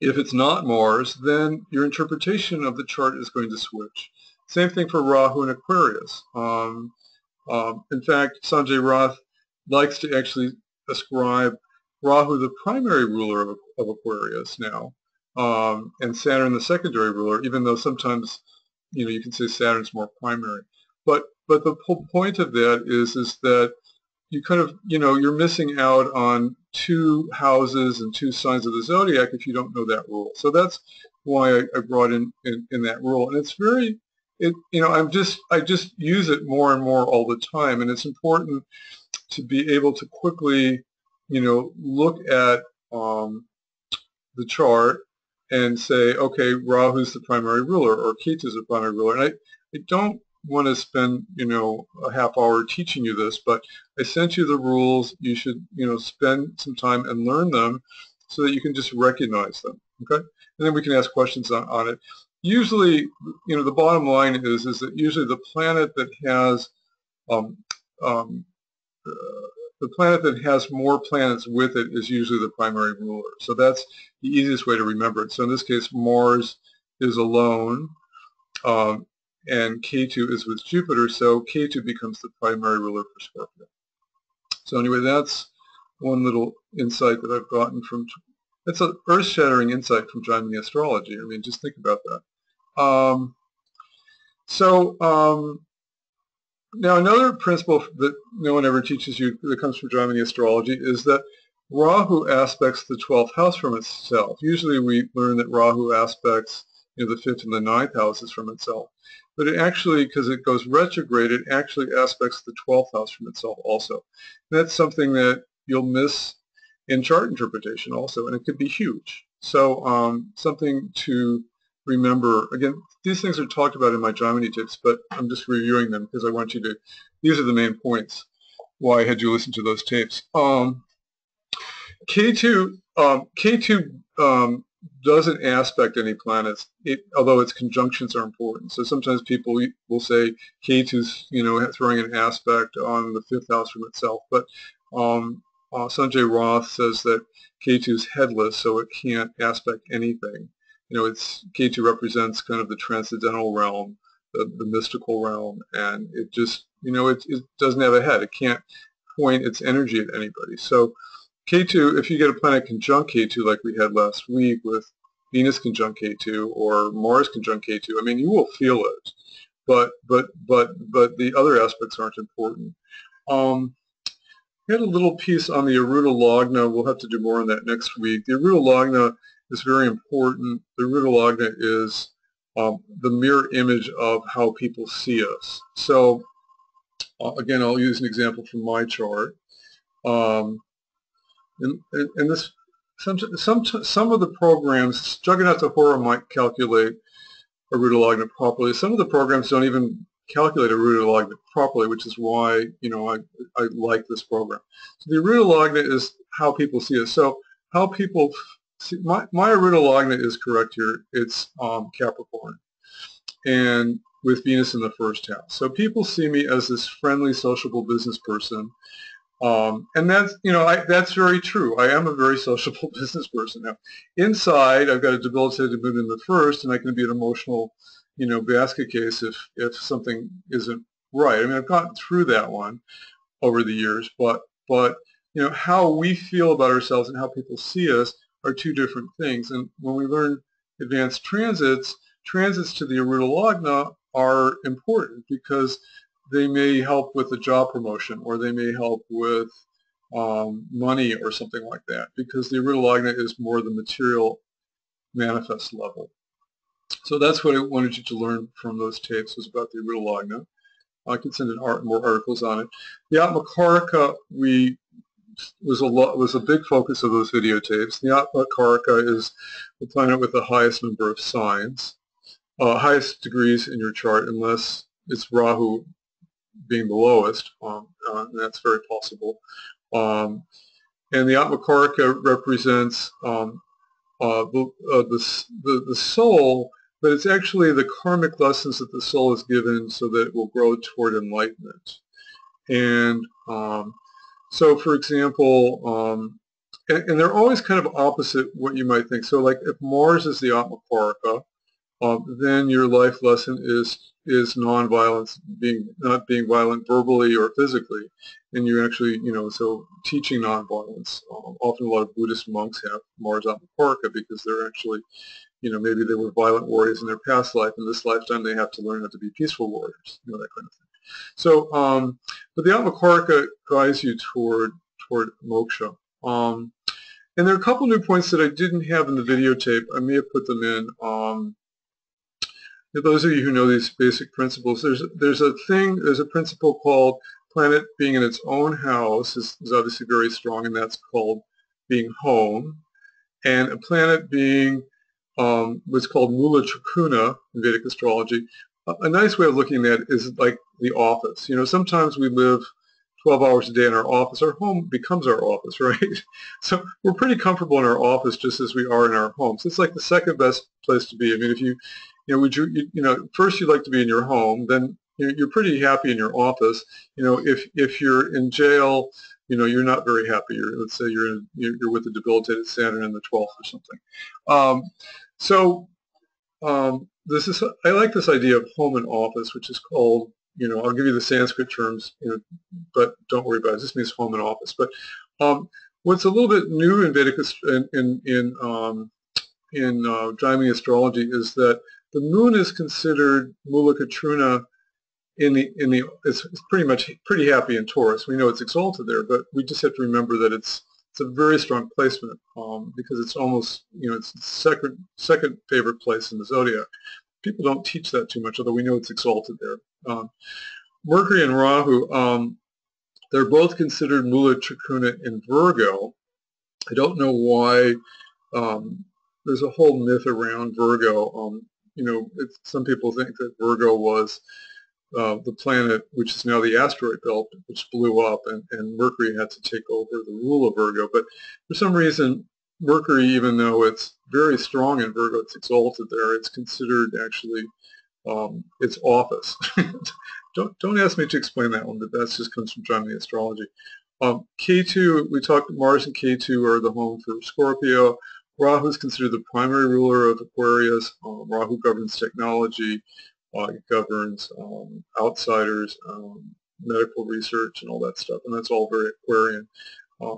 if it's not Mars, then your interpretation of the chart is going to switch. Same thing for Rahu and Aquarius. In fact, Sanjay Roth likes to actually ascribe Rahu the primary ruler of Aquarius now, and Saturn the secondary ruler, even though sometimes you can say Saturn's more primary. But the whole point of that is that you kind of, you're missing out on 2 houses and 2 signs of the zodiac if you don't know that rule. So that's why I brought in that rule. And it's very, I just use it more and more all the time. And it's important to be able to quickly, look at the chart and say, okay, Rahu's the primary ruler or Ketu's the primary ruler. And I don't want to spend, a half hour teaching you this, but I sent you the rules. You should, spend some time and learn them so that you can just recognize them, okay? And then we can ask questions on it. Usually, the bottom line is that usually the planet that has the planet that has more planets with it is usually the primary ruler. So that's the easiest way to remember it. So in this case, Mars is alone, and K2 is with Jupiter, so K2 becomes the primary ruler for Scorpio. So anyway, that's one little insight that I've gotten from, it's an earth-shattering insight from Jaimini astrology. I mean, just think about that. Now another principle that no one ever teaches you that comes from Jaimini astrology is that Rahu aspects the 12th house from itself. Usually we learn that Rahu aspects the 5th and the 9th houses from itself. But it actually, because it goes retrograde, it actually aspects the 12th house from itself also. And that's something that you'll miss in chart interpretation also, and it could be huge. So something to remember. Again, these things are talked about in my Jaimini tips, but I'm just reviewing them because I want you to, these are the main points why I had you listen to those tapes. K2 doesn't aspect any planets, although its conjunctions are important. So sometimes people will say K2's, throwing an aspect on the 5th house from itself, but Sanjay Roth says that K2 is headless, so it can't aspect anything. K2 represents kind of the transcendental realm, the mystical realm, and it just, it doesn't have a head. It can't point its energy at anybody. So K2, if you get a planet conjunct K2 like we had last week with Venus conjunct K2 or Mars conjunct K2, I mean, you will feel it, but the other aspects aren't important. I had a little piece on the Aruda Lagna. We'll have to do more on that next week. The Aruda Lagna is very important. The Aruda Lagna is the mirror image of how people see us. So again, I'll use an example from my chart. And this, some of the programs, Juggernaut Hora might calculate Aruda Lagna properly. Some of the programs don't even calculate Aruda Lagna properly, which is why I like this program. So the Aruda Lagna is how people see us. So how people see, my Aruda Lagna is correct here. It's Capricorn, and with Venus in the 1st house. So people see me as this friendly, sociable business person. And that's, that's very true. I am a very sociable business person. Now, inside, I've got a debilitated moon in the 1st, and I can be an emotional, basket case if something isn't right. I mean, I've gotten through that one over the years, but how we feel about ourselves and how people see us are two different things. And when we learn advanced transits to the Aruda Lagna are important because they may help with a job promotion, or they may help with money or something like that, because the Aruda Lagna is more the material manifest level. So that's what I wanted you to learn from those tapes, was about the Aruda Lagna. I can send more articles on it. The Atmakarika was a big focus of those videotapes. The Atmakarika is the planet with the highest number of signs, highest degrees in your chart, unless it's Rahu being the lowest. That's very possible. And the Atmakarika represents the soul, but it's actually the karmic lessons that the soul is given so that it will grow toward enlightenment. And so, for example, and they're always kind of opposite what you might think. So, like if Mars is the Atmakarika, then your life lesson is nonviolence, not being violent verbally or physically, and you're actually, so teaching nonviolence. Often a lot of Buddhist monks have Mars Atmakarika because they're actually, maybe they were violent warriors in their past life. In this lifetime, they have to learn how to be peaceful warriors, that kind of thing. So, but the Atmakarika guides you toward moksha. And there are a couple new points that I didn't have in the videotape. I may have put them in. Those of you who know these basic principles, there's a principle called planet being in its own house is obviously very strong, and that's called being home. And a planet being what's called Mula Trikuna in Vedic astrology. A nice way of looking at it is like the office. Sometimes we live 12 hours a day in our office. Our home becomes our office, right? So we're pretty comfortable in our office just as we are in our homes. It's like the second best place to be. I mean, if you, first you'd like to be in your home, then you're pretty happy in your office. If you're in jail, you're not very happy. Let's say you're with a debilitated Saturn in the 12th or something. So I like this idea of home and office, which is called, I'll give you the Sanskrit terms, but don't worry about it. This means home and office. But what's a little bit new in Vedic in Jaimini astrology is that the moon is considered Mulakatruna it's pretty happy in Taurus. We know it's exalted there, but we just have to remember that it's a very strong placement because it's almost it's the second favorite place in the zodiac. People don't teach that too much, although we know it's exalted there. Mercury and Rahu, they're both considered Mula Trikruna in Virgo. I don't know why. There's a whole myth around Virgo. Some people think that Virgo was the planet, which is now the asteroid belt, which blew up, and Mercury had to take over the rule of Virgo. But for some reason, Mercury, even though it's very strong in Virgo, it's exalted there, it's considered actually its office. Don't ask me to explain that one, but that just comes from Jaimini astrology. K2, we talked, Mars and K2 are the home for Scorpio. Rahu is considered the primary ruler of Aquarius. Rahu governs technology. It governs outsiders, medical research, and all that stuff, and that's all very Aquarian.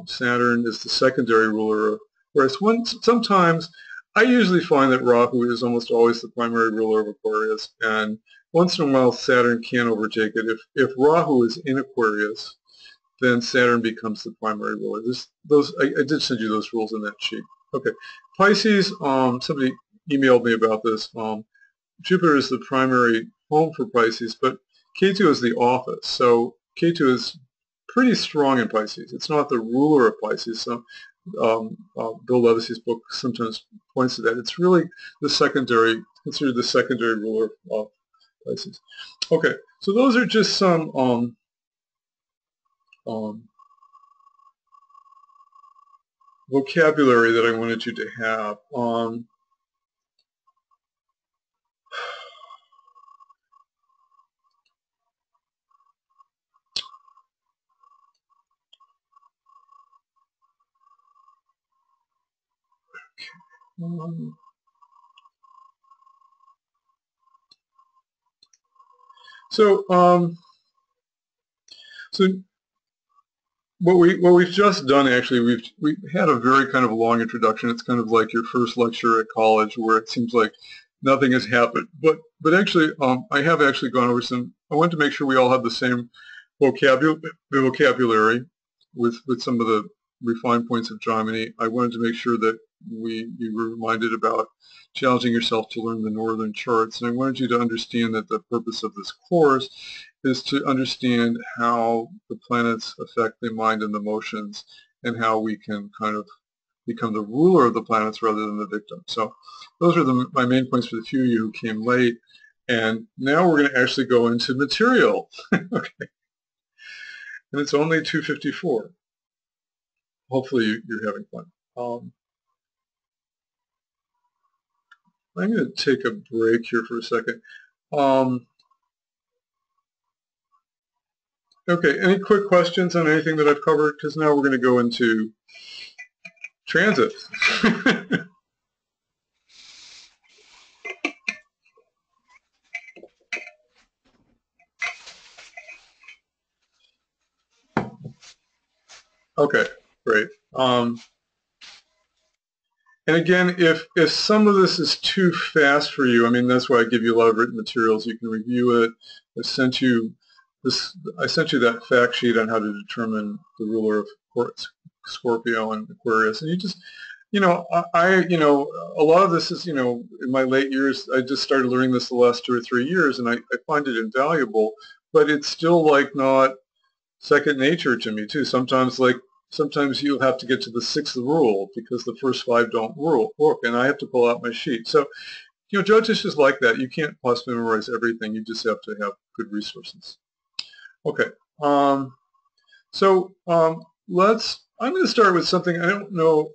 Saturn is the secondary ruler of Aquarius. Sometimes, I usually find that Rahu is almost always the primary ruler of Aquarius, and once in a while Saturn can overtake it. If Rahu is in Aquarius, then Saturn becomes the primary ruler. I did send you those rules in that sheet. Okay, Pisces, somebody emailed me about this. Jupiter is the primary home for Pisces, but K2 is the office. So K2 is pretty strong in Pisces. It's not the ruler of Pisces. So Bill Levicy's book sometimes points to that. It's really considered the secondary ruler of Pisces. Okay, so those are just some vocabulary that I wanted you to have. So what we've just done, actually, we've had a very kind of long introduction. It's kind of like your first lecture at college, where it seems like nothing has happened. But actually, I have actually gone over some. I wanted to make sure we all have the same vocabulary with some of the refined points of Jaimini. I wanted to make sure that you were reminded about challenging yourself to learn the northern charts, and I wanted you to understand that the purpose of this course is to understand how the planets affect the mind and the emotions, and how we can kind of become the ruler of the planets rather than the victim. So those are my main points for the few of you who came late. And now we're going to actually go into material. Okay. And it's only 2:54. Hopefully you're having fun. I'm going to take a break here for a second. Okay, any quick questions on anything that I've covered? Because now we're going to go into transit. Okay, great. And again, if some of this is too fast for you, I mean, that's why I give you a lot of written materials. You can review it. I sent you that fact sheet on how to determine the ruler of Scorpio and Aquarius, and you just, a lot of this is, in my late years, I just started learning this the last 2 or 3 years, and I find it invaluable, but it's still like not second nature to me too. Sometimes you'll have to get to the 6th rule because the first 5 don't work, and I have to pull out my sheet. So, Jyotish is like that. You can't possibly memorize everything. You just have to have good resources. Okay. I'm going to start with something I don't know.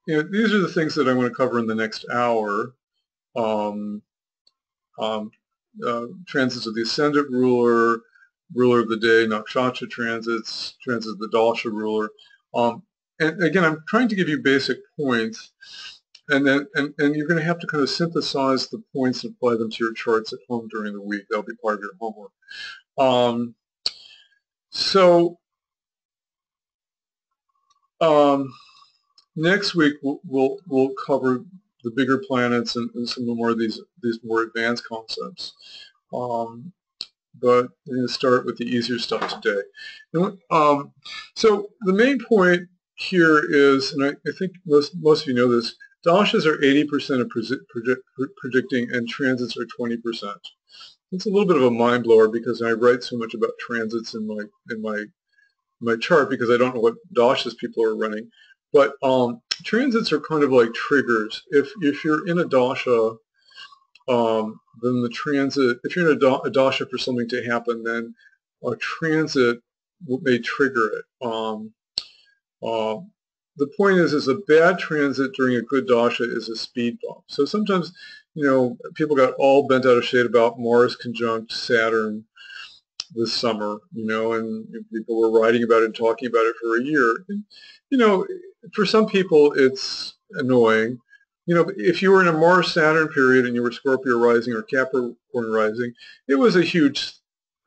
These are the things that I want to cover in the next hour. transits of the ascendant ruler, ruler of the day, nakshatra transits, transits of the dasha ruler. And again, I'm trying to give you basic points, and then and you're going to have to kind of synthesize the points and apply them to your charts at home during the week. That'll be part of your homework. Next week we'll cover the bigger planets and some more of these more advanced concepts. But we're going to start with the easier stuff today. So the main point here is, and I think most of you know this, dashas are 80% of predicting, and transits are 20%. It's a little bit of a mind blower because I write so much about transits in my chart because I don't know what dashas people are running. But transits are kind of like triggers. If you're in a dasha, then the transit, if you're in a dasha for something to happen, then a transit may trigger it. The point is a bad transit during a good dasha is a speed bump. So sometimes, people got all bent out of shape about Mars conjunct Saturn this summer, and people were writing about it and talking about it for a year. And, for some people it's annoying. If you were in a Mars-Saturn period and you were Scorpio rising or Capricorn rising, it was a huge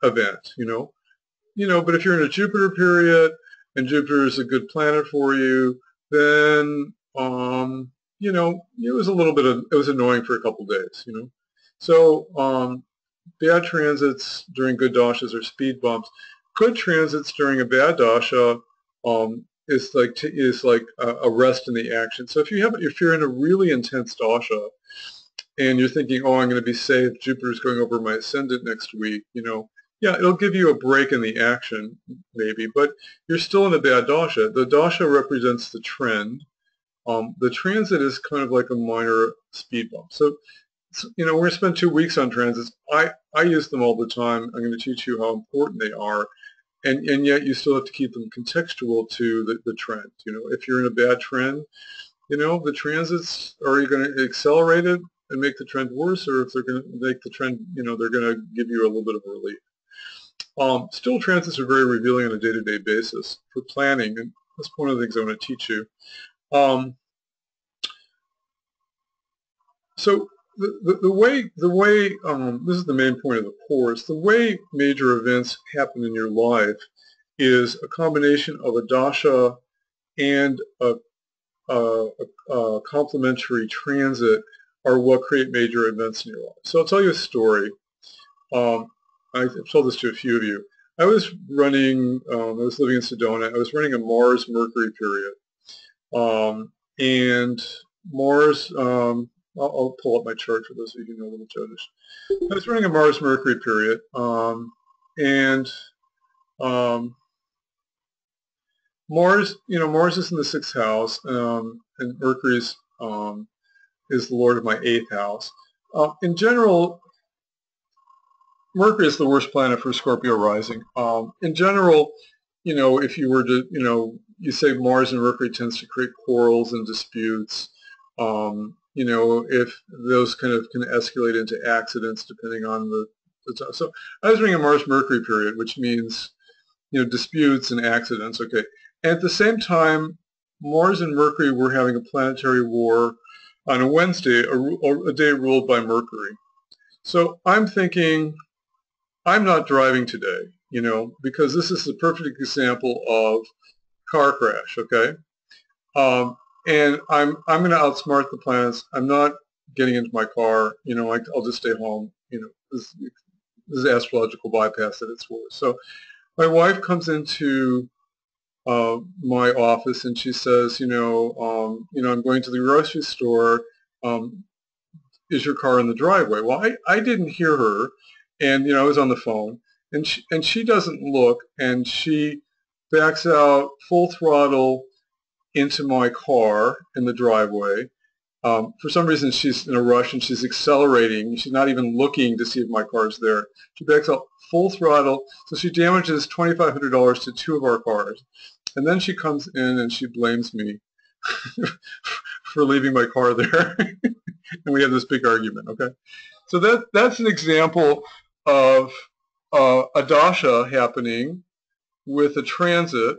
event, But if you're in a Jupiter period and Jupiter is a good planet for you, then, it was it was annoying for a couple days, So bad transits during good dashas are speed bumps. Good transits during a bad dasha is like a rest in the action. So if you're in a really intense dasha and you're thinking, oh, I'm going to be safe, Jupiter's going over my ascendant next week, yeah, it'll give you a break in the action maybe, but you're still in a bad dasha. The dasha represents the trend. The transit is kind of like a minor speed bump. So we're going to spend 2 weeks on transits. I use them all the time. I'm going to teach you how important they are. And yet you still have to keep them contextual to the trend. If you're in a bad trend, the transits, are you going to accelerate it and make the trend worse, or if they're going to make the trend, they're going to give you a little bit of a relief. Still, transits are very revealing on a day-to-day basis for planning, and that's one of the things I want to teach you. So the way this is the main point of the course. The way major events happen in your life is a combination of a dasha and a complementary transit are what create major events in your life. So I'll tell you a story. I've told this to a few of you. I was running. I was living in Sedona. I was running a Mars-Mercury period, and Mars. I'll pull up my chart for those of you who know little Jyotish. I was running a Mars-Mercury period, and Mars, Mars is in the 6th house, and Mercury is the lord of my 8th house. In general, Mercury is the worst planet for Scorpio rising. In general, if you were to, you say Mars and Mercury tends to create quarrels and disputes. If those kind of can escalate into accidents depending on the time. So I was running a Mars-Mercury period, which means, disputes and accidents. Okay. And at the same time, Mars and Mercury were having a planetary war on a Wednesday, a day ruled by Mercury. So I'm thinking, I'm not driving today, because this is the perfect example of car crash, okay? And I'm going to outsmart the planets. I'm not getting into my car. I'll just stay home. This is astrological bypass at its worst. So my wife comes into my office and she says, I'm going to the grocery store. Is your car in the driveway? Well, I didn't hear her, and I was on the phone, and she doesn't look, and she backs out full throttle into my car in the driveway. For some reason, she's in a rush and she's accelerating. She's not even looking to see if my car's there. She backs out full throttle, so she damages $2,500 to 2 of our cars. And then she comes in and she blames me for leaving my car there, and we have this big argument. Okay, so that's an example of a dasha happening with a transit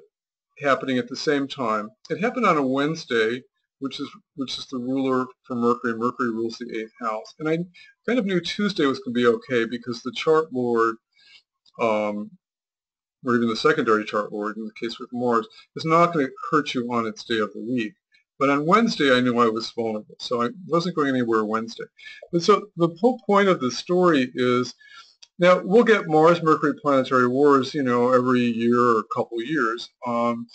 happening at the same time. It happened on a Wednesday, which is the ruler for Mercury. Mercury rules the 8th house, and I kind of knew Tuesday was going to be okay because the chart lord, or even the secondary chart lord, in the case with Mars, is not going to hurt you on its day of the week. But on Wednesday, I knew I was vulnerable, so I wasn't going anywhere Wednesday. But so the whole point of the story is, now we'll get Mars-Mercury planetary wars, every year or a couple years. Do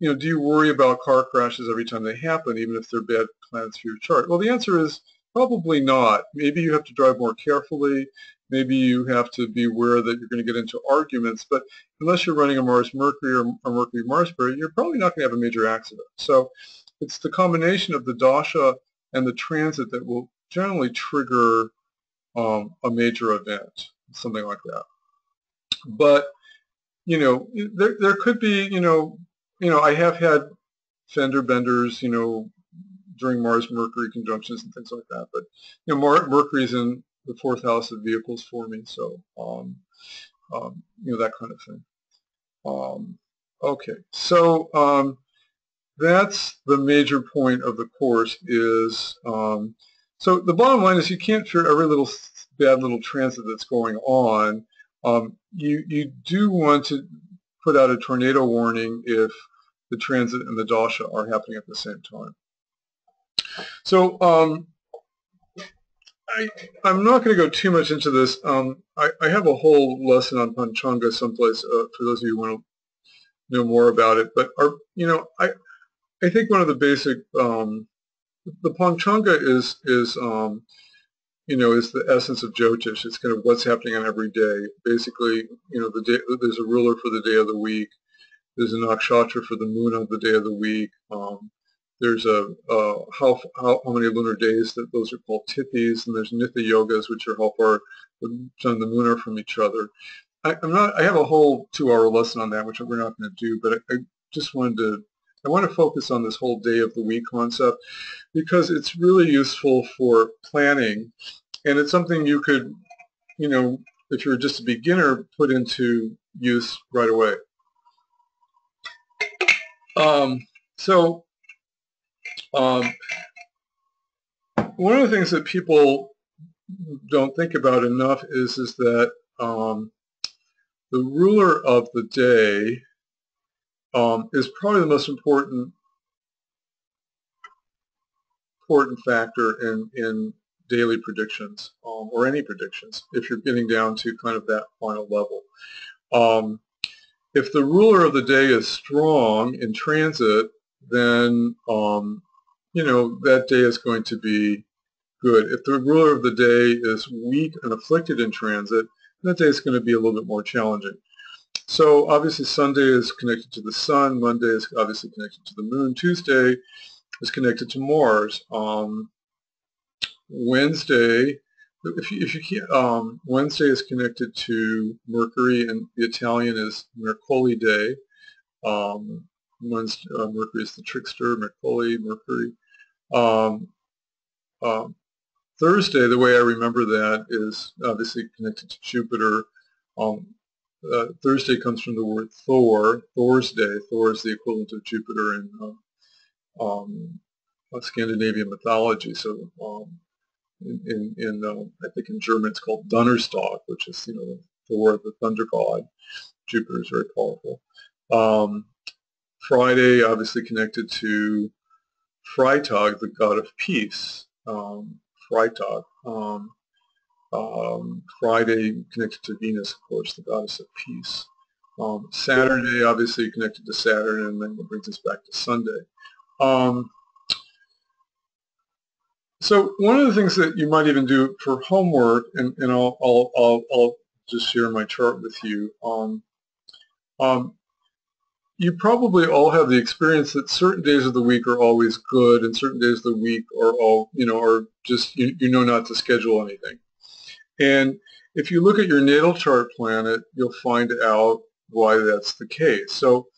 you worry about car crashes every time they happen, even if they're bad planets for your chart? Well, the answer is probably not. Maybe you have to drive more carefully. Maybe you have to be aware that you're going to get into arguments. But unless you're running a Mars-Mercury or a Mercury-Mars-Mercury, you're probably not going to have a major accident. So it's the combination of the dasha and the transit that will generally trigger a major event, something like that. But, there could be, I have had fender benders, during Mars-Mercury conjunctions and things like that. But, Mercury's in the 4th house of vehicles for me, so, that kind of thing. Okay, so that's the major point of the course is, so the bottom line is you can't fear every little bad little transit that's going on. You do want to put out a tornado warning if the transit and the dasha are happening at the same time. So I'm not going to go too much into this. I have a whole lesson on Panchanga someplace for those of you who want to know more about it. But I think one of the basic the Panchanga is the essence of Jyotish. It's kind of what's happening on every day. Basically, there's a ruler for the day of the week. There's a nakshatra for the moon on the day of the week. There's how many lunar days that those are called tithis, and there's nitya yogas, which are how far the sun and the moon are from each other. I have a whole 2-hour lesson on that, which we're not going to do, but I just wanted to. I want to focus on this whole day of the week concept because it's really useful for planning, and it's something you could, if you're just a beginner, put into use right away. One of the things that people don't think about enough is that the ruler of the day is probably the most important factor in daily predictions or any predictions if you're getting down to kind of that final level. If the ruler of the day is strong in transit, then that day is going to be good. If the ruler of the day is weak and afflicted in transit, that day is going to be a little bit more challenging. So obviously Sunday is connected to the sun, Monday is obviously connected to the moon, Tuesday is connected to Mars. Wednesday, Wednesday is connected to Mercury, and the Italian is Mercoli Day. Mercury is the trickster, Mercury. Thursday, the way I remember that, is obviously connected to Jupiter. Thursday comes from the word Thor, Thor's day. Thor is the equivalent of Jupiter in Scandinavian mythology. So I think in German it's called Donnerstag, which is Thor, the thunder god. Jupiter is very powerful. Friday, obviously connected to Freitag, the god of peace. Freitag. Friday connected to Venus, of course, the goddess of peace. Saturday, obviously connected to Saturn, and then it brings us back to Sunday. So one of the things that you might even do for homework, and I'll just share my chart with you. You probably all have the experience that certain days of the week are always good, and certain days of the week are are just not to schedule anything. And if you look at your natal chart planet, you'll find out why that's the case. So,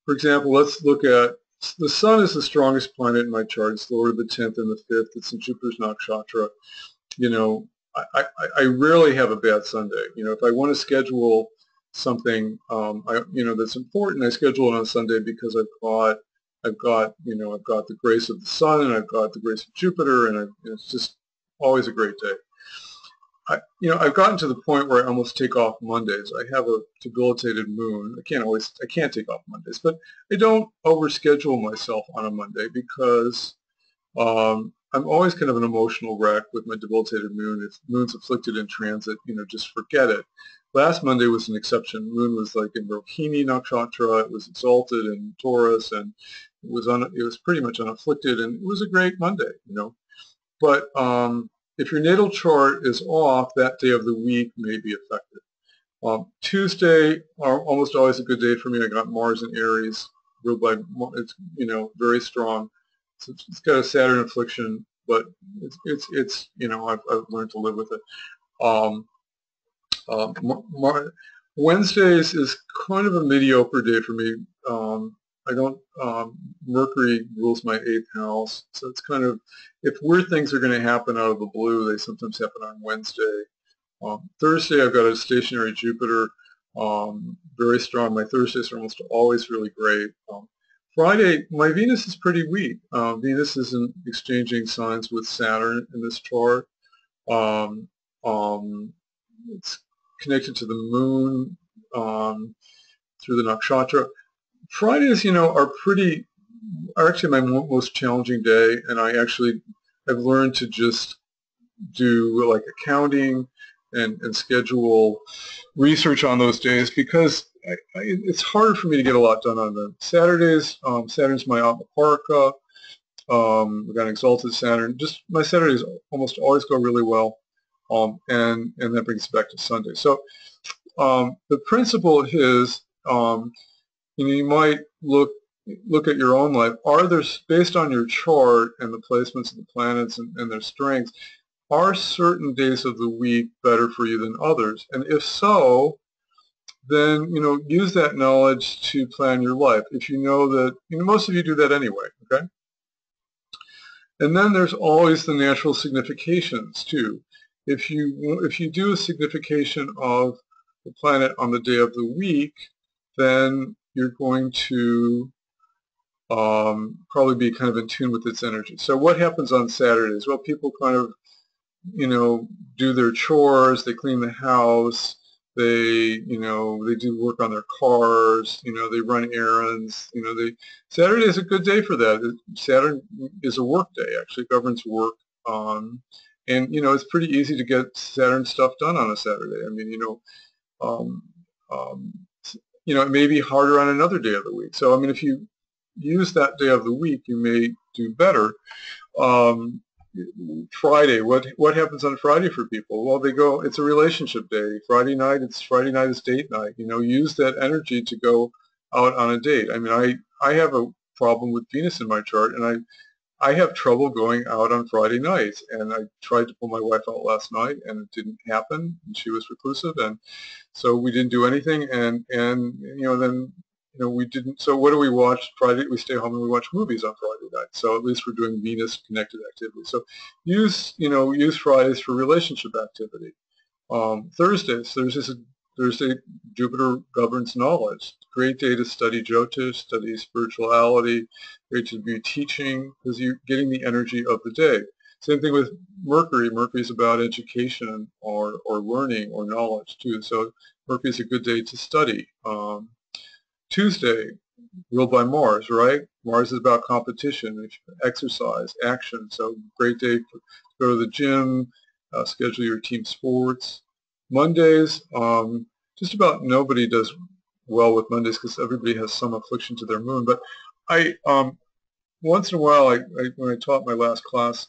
for example, let's look at The Sun is the strongest planet in my chart. It's the Lord of the 10th and the 5th. It's in Jupiter's nakshatra. You know, I rarely have a bad Sunday. You know, if I want to schedule something, that's important, I schedule it on Sunday because I've got the grace of the Sun and I've got the grace of Jupiter, and it's just always a great day. I've gotten to the point where I almost take off Mondays. I have a debilitated moon. I can't take off Mondays, but I don't overschedule myself on a Monday because I'm always kind of an emotional wreck with my debilitated moon. If moon's afflicted in transit, just forget it. Last Monday was an exception. Moon was like in Rohini Nakshatra. It was exalted in Taurus, and it was pretty much unafflicted, and it was a great Monday. But if your natal chart is off, that day of the week may be affected. Tuesday are almost always a good day for me. I got Mars in Aries, ruled by, it's very strong. So it's got a Saturn affliction, but I've learned to live with it. Wednesdays is kind of a mediocre day for me. I don't, Mercury rules my 8th house, so it's kind of, if weird things are going to happen out of the blue, they sometimes happen on Wednesday. Thursday, I've got a stationary Jupiter, very strong. My Thursdays are almost always really great. Friday, my Venus is pretty weak. Venus isn't exchanging signs with Saturn in this chart. It's connected to the moon through the nakshatra. Fridays, are actually my most challenging day, and I've learned to just do like accounting and schedule research on those days because it's harder for me to get a lot done on them. Saturdays, Saturn's my Atmaparika. We've got an exalted Saturn. Just my Saturdays almost always go really well, and that brings us back to Sunday. So the principle is, you might look at your own life. Are there, based on your chart and the placements of the planets and their strengths, are certain days of the week better for you than others? And if so, then use that knowledge to plan your life. If you know that, most of you do that anyway, okay? And then there's always the natural significations too. If you do a signification of the planet on the day of the week, then you're going to probably be kind of in tune with its energy. So what happens on Saturdays? Well, people kind of do their chores, they clean the house, they do work on their cars, they run errands, Saturday is a good day for that. Saturn is a work day, actually governs work, and it's pretty easy to get Saturn stuff done on a Saturday. I mean, it may be harder on another day of the week. So, I mean, if you use that day of the week, you may do better. Friday, what happens on Friday for people? Well, it's a relationship day. Friday night is date night. Use that energy to go out on a date. I mean, I have a problem with Venus in my chart, and I have trouble going out on Friday nights, and I tried to pull my wife out last night, and it didn't happen, and she was reclusive, and so we didn't do anything, and then we didn't. So what do we watch Friday? We stay home and we watch movies on Friday night. So at least we're doing Venus-connected activity. So use Fridays for relationship activity. Thursday, Jupiter governs knowledge. Great day to study Jyotish, study spirituality. Great to be teaching because you're getting the energy of the day. Same thing with Mercury. Mercury is about education or learning or knowledge too. So Mercury is a good day to study. Tuesday, ruled by Mars, right? Mars is about competition, exercise, action. So great day to go to the gym, schedule your team sports. Mondays, just about nobody does well with Mondays because everybody has some affliction to their moon. But once in a while, when I taught my last class,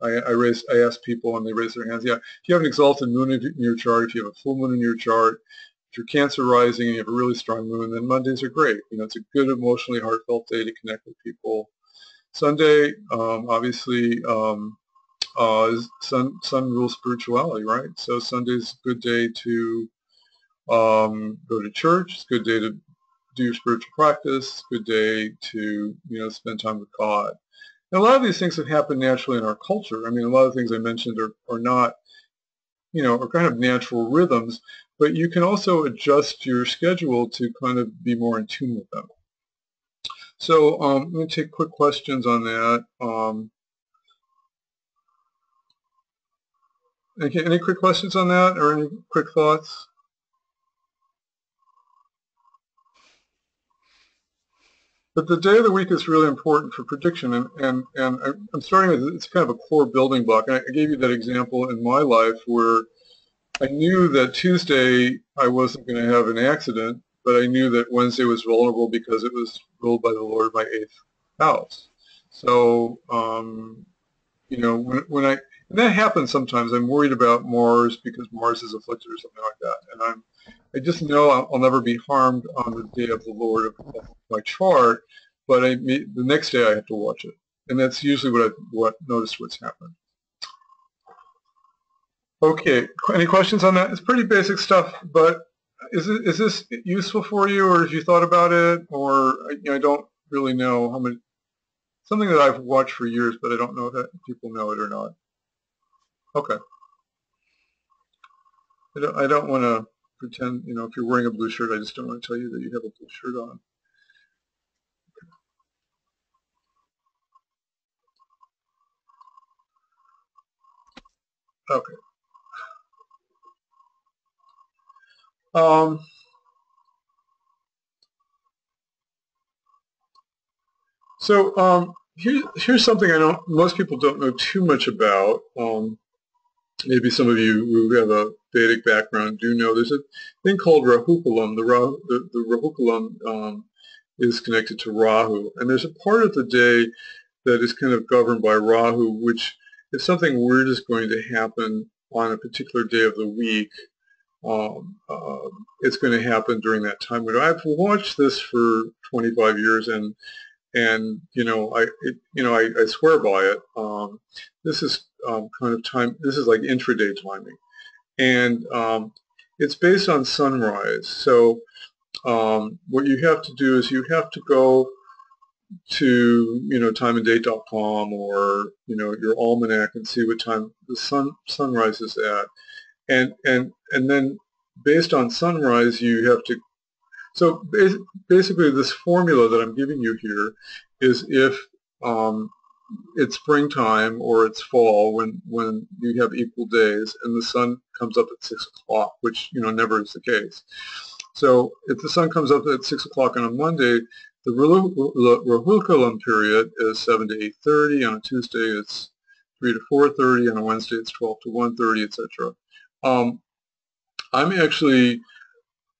I asked people and they raised their hands. Yeah, if you have an exalted moon in your chart, if you have a full moon in your chart, if you're Cancer rising and you have a really strong moon, then Mondays are great. It's a good emotionally heartfelt day to connect with people. Sunday, obviously, sun rules spirituality, right? So Sunday's a good day to go to church. It's a good day to do your spiritual practice, good day to, spend time with God. And a lot of these things have happened naturally in our culture. I mean, a lot of things I mentioned are not, are kind of natural rhythms, but you can also adjust your schedule to kind of be more in tune with them. So let me take quick questions on that. Any quick questions on that, or any quick thoughts? But the day of the week is really important for prediction, and I'm starting with, it's kind of a core building block. I gave you that example in my life where I knew that Tuesday I wasn't going to have an accident, but I knew that Wednesday was vulnerable because it was ruled by the Lord my 8th house. So, when that happens sometimes, I'm worried about Mars because Mars is afflicted or something like that. And I just know I'll never be harmed on the day of the Lord of my chart, but the next day I have to watch it. And that's usually what I've noticed what's happened. Okay, any questions on that? It's pretty basic stuff, but is this useful for you, or have you thought about it, or I don't really know how many. Something that I've watched for years, but I don't know if people know it or not. Okay. I don't want to pretend, if you're wearing a blue shirt, I just don't want to tell you that you have a blue shirt on. Okay. So here's something most people don't know too much about. Maybe some of you who have a Vedic background do know there's a thing called Rahukalam. The Rahukalam is connected to Rahu, and there's a part of the day that is kind of governed by Rahu, which if something weird is going to happen on a particular day of the week, it's going to happen during that time window. I've watched this for 25 years, and I swear by it. This is kind of time. This is like intraday timing, and it's based on sunrise. So what you have to do is you have to go to timeanddate.com or your almanac and see what time the sunrise is at, and then based on sunrise you have to. So basically this formula that I'm giving you here is if it's springtime or it's fall when you have equal days and the sun comes up at 6 o'clock, which never is the case. So if the sun comes up at 6 o'clock on a Monday, the Rahukalam period is 7 to 8:30. On a Tuesday it's 3 to 4:30. On a Wednesday it's 12 to 1:30, etc. I'm actually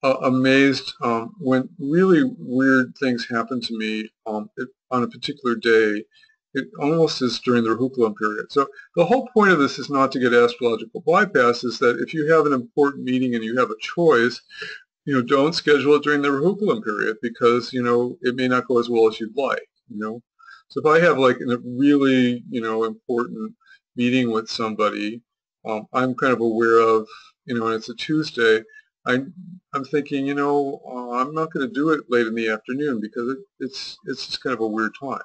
amazed when really weird things happen to me on a particular day. It almost is during the Rahukalam period. So the whole point of this is not to get astrological bypass, is that if you have an important meeting and you have a choice, don't schedule it during the Rahukalam period because, it may not go as well as you'd like, So if I have like a really, important meeting with somebody, I'm kind of aware of, and it's a Tuesday, I'm thinking, I'm not going to do it late in the afternoon because it's just kind of a weird time,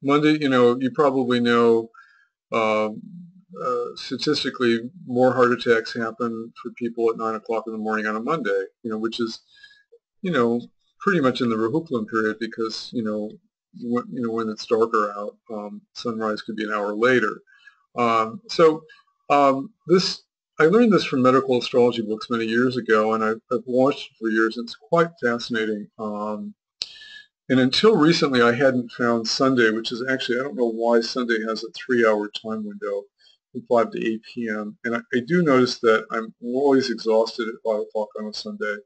Monday, you probably know statistically more heart attacks happen for people at 9 o'clock in the morning on a Monday, which is, pretty much in the Rahukalam period because, when it's darker out, sunrise could be an hour later. I learned this from medical astrology books many years ago, and I've watched it for years. It's quite fascinating. And until recently, I hadn't found Sunday, which is actually, I don't know why Sunday has a 3-hour time window from 5 to 8 p.m. And I do notice that I'm always exhausted at 5 o'clock on a Sunday,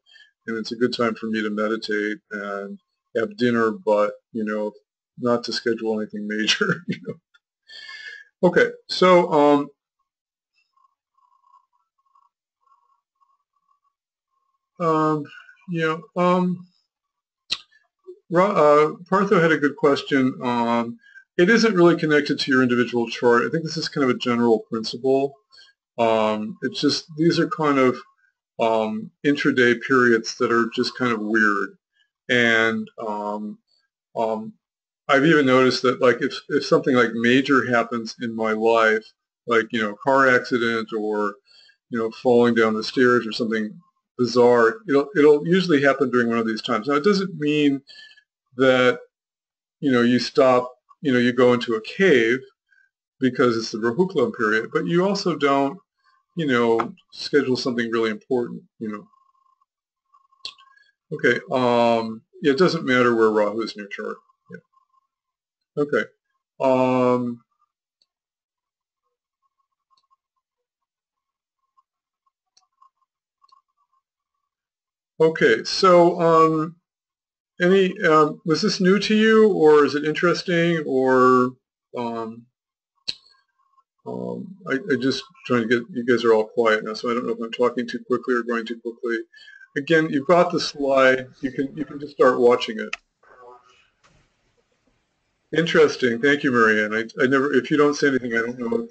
and it's a good time for me to meditate and have dinner, but, not to schedule anything major. Okay, so Partho had a good question. It isn't really connected to your individual chart. I think this is kind of a general principle. It's just these are kind of intraday periods that are just kind of weird. And I've even noticed that, like, if something like major happens in my life, like, car accident or, falling down the stairs or something bizarre, it'll usually happen during one of these times. Now, it doesn't mean that, you stop, you go into a cave because it's the Rahuklam period, but you also don't, schedule something really important. Okay, yeah, it doesn't matter where Rahu is in your chart. Yeah. Okay. Okay, so was this new to you, or is it interesting, or I just trying to get, you guys are all quiet now, so I don't know if I'm talking too quickly or going too quickly. Again, you've got the slide. You can just start watching it. Interesting. Thank you, Marianne. I never, if you don't say anything, I don't know.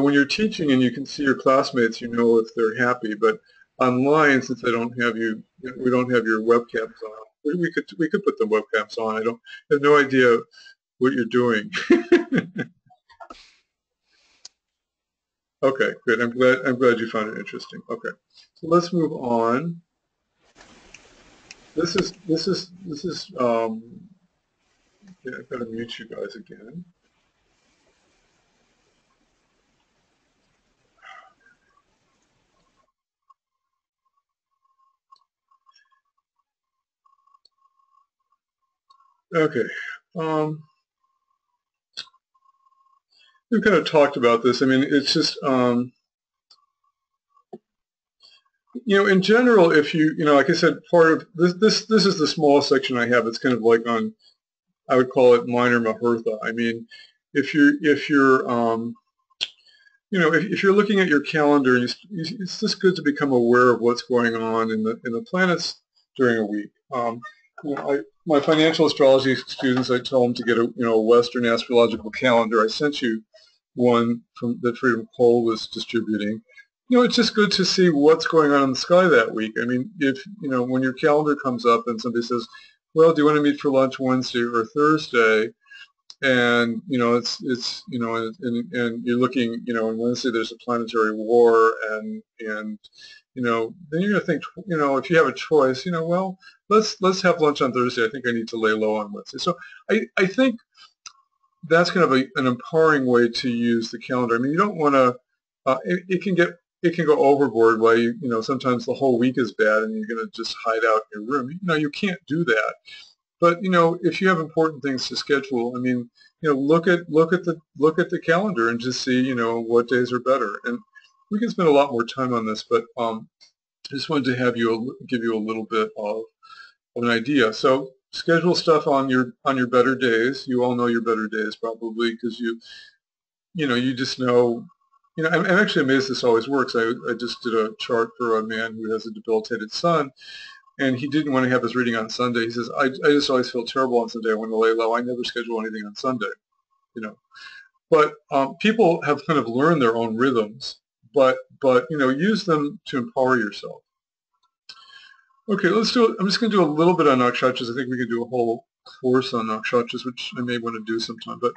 When you're teaching and you can see your classmates, if they're happy. But online, since I don't have you, we don't have your webcams on. We could put the webcams on. I have no idea what you're doing. Okay, good. I'm glad you found it interesting. Okay, so let's move on. This is yeah, I've got to mute you guys again. Okay. We've kind of talked about this. I mean, it's just, in general, if like I said, part of this is the small section I have. It's kind of like on, I would call it minor Muhurta. I mean, if you're if you're looking at your calendar, it's just good to become aware of what's going on in the planets during a week. My financial astrology students, I tell them to get a Western astrological calendar. I sent you one that Freedom Cole was distributing. It's just good to see what's going on in the sky that week. I mean, if when your calendar comes up and somebody says, well, do you want to meet for lunch Wednesday or Thursday? And it's and you're looking, on Wednesday there's a planetary war, and then you're gonna think, if you have a choice, well, let's have lunch on Thursday. I think I need to lay low on Wednesday. So I think that's kind of an empowering way to use the calendar. I mean, you don't want to. It can go overboard where sometimes the whole week is bad and you're going to just hide out in your room. You can't do that. But if you have important things to schedule, I mean, look at the calendar and just see what days are better. And we can spend a lot more time on this, but I just wanted to give you a little bit of an idea. So schedule stuff on your better days. You all know your better days probably, because you just know. I'm actually amazed this always works. I just did a chart for a man who has a debilitated son, and he didn't want to have his reading on Sunday. He says, I just always feel terrible on Sunday. I want to lay low. I never schedule anything on Sunday. But people have kind of learned their own rhythms, but use them to empower yourself. Okay, let's do it. I'm just going to do a little bit on nakshatras. I think we could do a whole course on nakshatras, which I may want to do sometime. But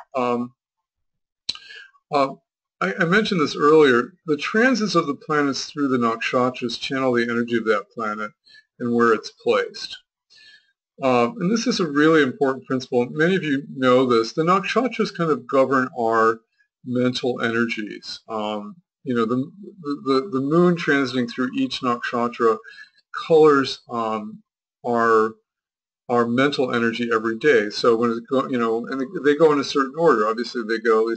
I mentioned this earlier. The transits of the planets through the nakshatras channel the energy of that planet and where it's placed. And this is a really important principle. Many of you know this. The nakshatras kind of govern our mental energies. The moon transiting through each nakshatra colors our mental energy every day. So when it go, and they go in a certain order. Obviously, they go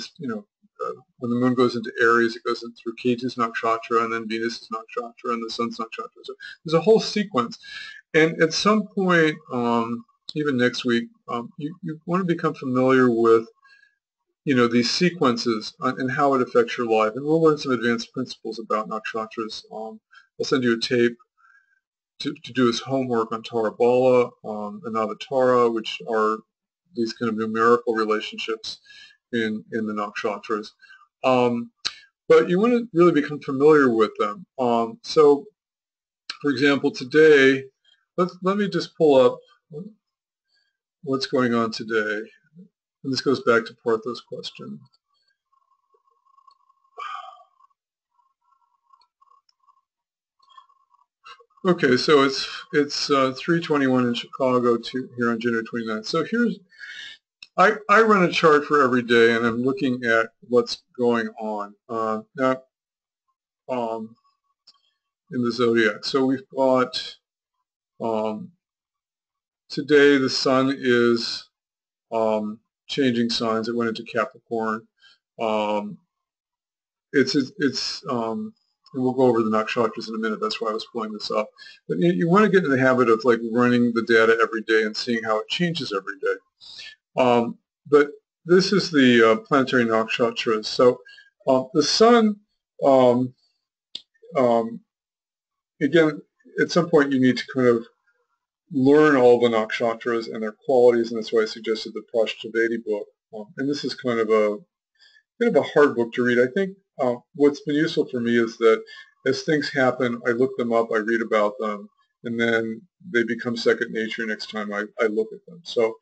when the moon goes into Aries, it goes in through Ketu's nakshatra, and then Venus's nakshatra, and the sun's nakshatra. So there's a whole sequence. And at some point, even next week, you want to become familiar with, these sequences and how it affects your life. And we'll learn some advanced principles about nakshatras. I'll send you a tape to do his homework on Tara Bala and Avatara, which are these kind of numerical relationships in the nakshatras. But you want to really become familiar with them. So for example, today, let me just pull up what's going on today. And this goes back to Partha's question. Okay, so it's 3:21 in Chicago here on January 29th. So I run a chart for every day, and I'm looking at what's going on now in the zodiac. So we've got today the sun is changing signs. It went into Capricorn. And we'll go over the nakshatras in a minute. That's why I was pulling this up. But you want to get in the habit of like running the data every day and seeing how it changes every day. But this is the planetary nakshatras. So the sun, again, at some point you need to kind of learn all the nakshatras and their qualities, and that's why I suggested the Prashtavedi book. And this is kind of a hard book to read. I think what's been useful for me is that as things happen, I look them up, I read about them, and then they become second nature next time I look at them. So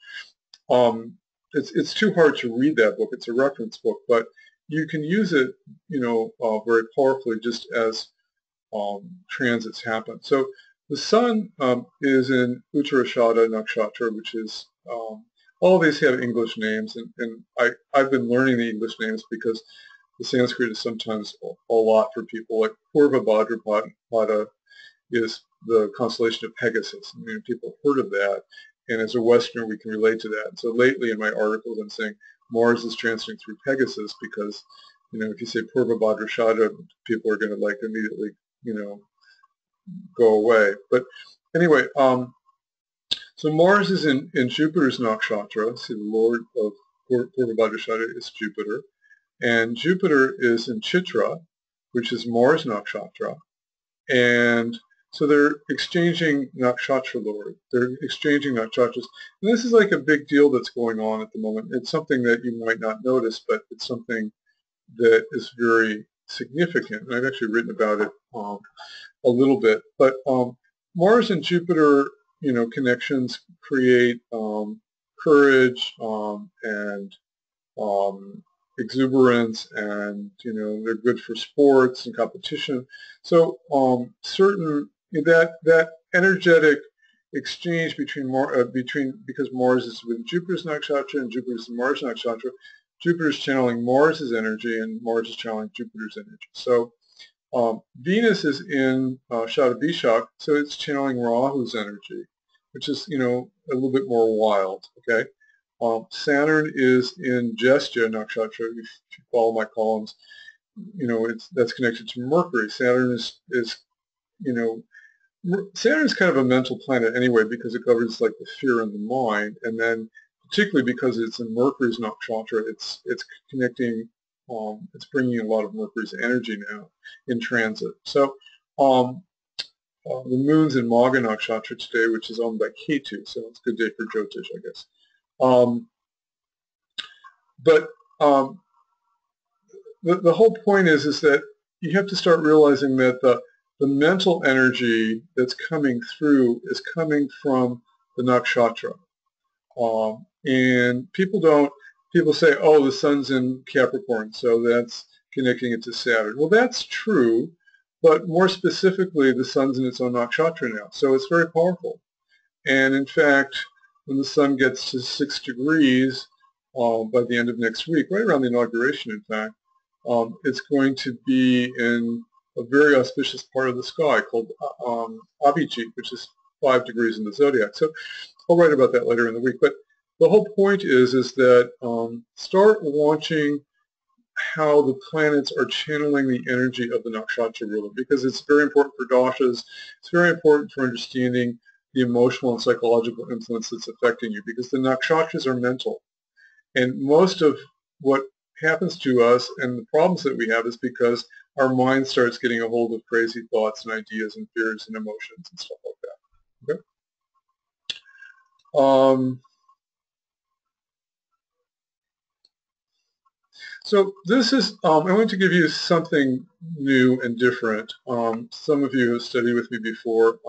it's too hard to read that book. It's a reference book, but you can use it, very powerfully just as transits happen. So the sun is in Uttarashada Nakshatra, which is all these have English names, and I've been learning the English names because the Sanskrit is sometimes a lot for people. Like Purva Bhadrapada is the constellation of Pegasus. I mean, people have heard of that, and as a Westerner, we can relate to that. So lately in my articles, I'm saying Mars is transiting through Pegasus because, if you say Purva Bhadrapada, people are going to like immediately, go away. But anyway, so Mars is in Jupiter's nakshatra. See, the Lord of Purva Bhadrapada is Jupiter. And Jupiter is in Chitra, which is Mars nakshatra. And so they're exchanging nakshatra lord. They're exchanging nakshatras. And this is like a big deal that's going on at the moment. It's something that you might not notice, but it's something that is very significant. And I've actually written about it a little bit. But Mars and Jupiter, connections create courage and exuberance, and they're good for sports and competition. So that energetic exchange between because Mars is with Jupiter's nakshatra and Jupiter's in Mars nakshatra, Jupiter's channeling Mars's energy and Mars is channeling Jupiter's energy. So Venus is in Shatabishak, so it's channeling Rahu's energy, which is a little bit more wild. Okay. Saturn is in Jestya nakshatra. If you follow my columns, that's connected to Mercury. Saturn is Saturn is kind of a mental planet anyway because it governs like the fear in the mind, and then particularly because it's in Mercury's nakshatra, it's connecting. It's bringing a lot of Mercury's energy now in transit. So the moon's in Magha nakshatra today, which is owned by Ketu, so it's a good day for Jyotish, I guess. But the whole point is that you have to start realizing that the mental energy that's coming through is coming from the nakshatra. And people say, oh, the sun's in Capricorn, so that's connecting it to Saturn. Well, that's true, but more specifically, the sun's in its own nakshatra now, so it's very powerful. And in fact, when the sun gets to 6 degrees by the end of next week, right around the inauguration, in fact, it's going to be in a very auspicious part of the sky called Abhijit, which is 5 degrees in the zodiac. So I'll write about that later in the week. But the whole point is that start watching how the planets are channeling the energy of the nakshatra ruler, because it's very important for dashas. It's very important for understanding the emotional and psychological influence that's affecting you, because the nakshatras are mental. And most of what happens to us and the problems that we have is because our mind starts getting a hold of crazy thoughts and ideas and fears and emotions and stuff like that. Okay. So this is, I want to give you something new and different. Some of you have studied with me before.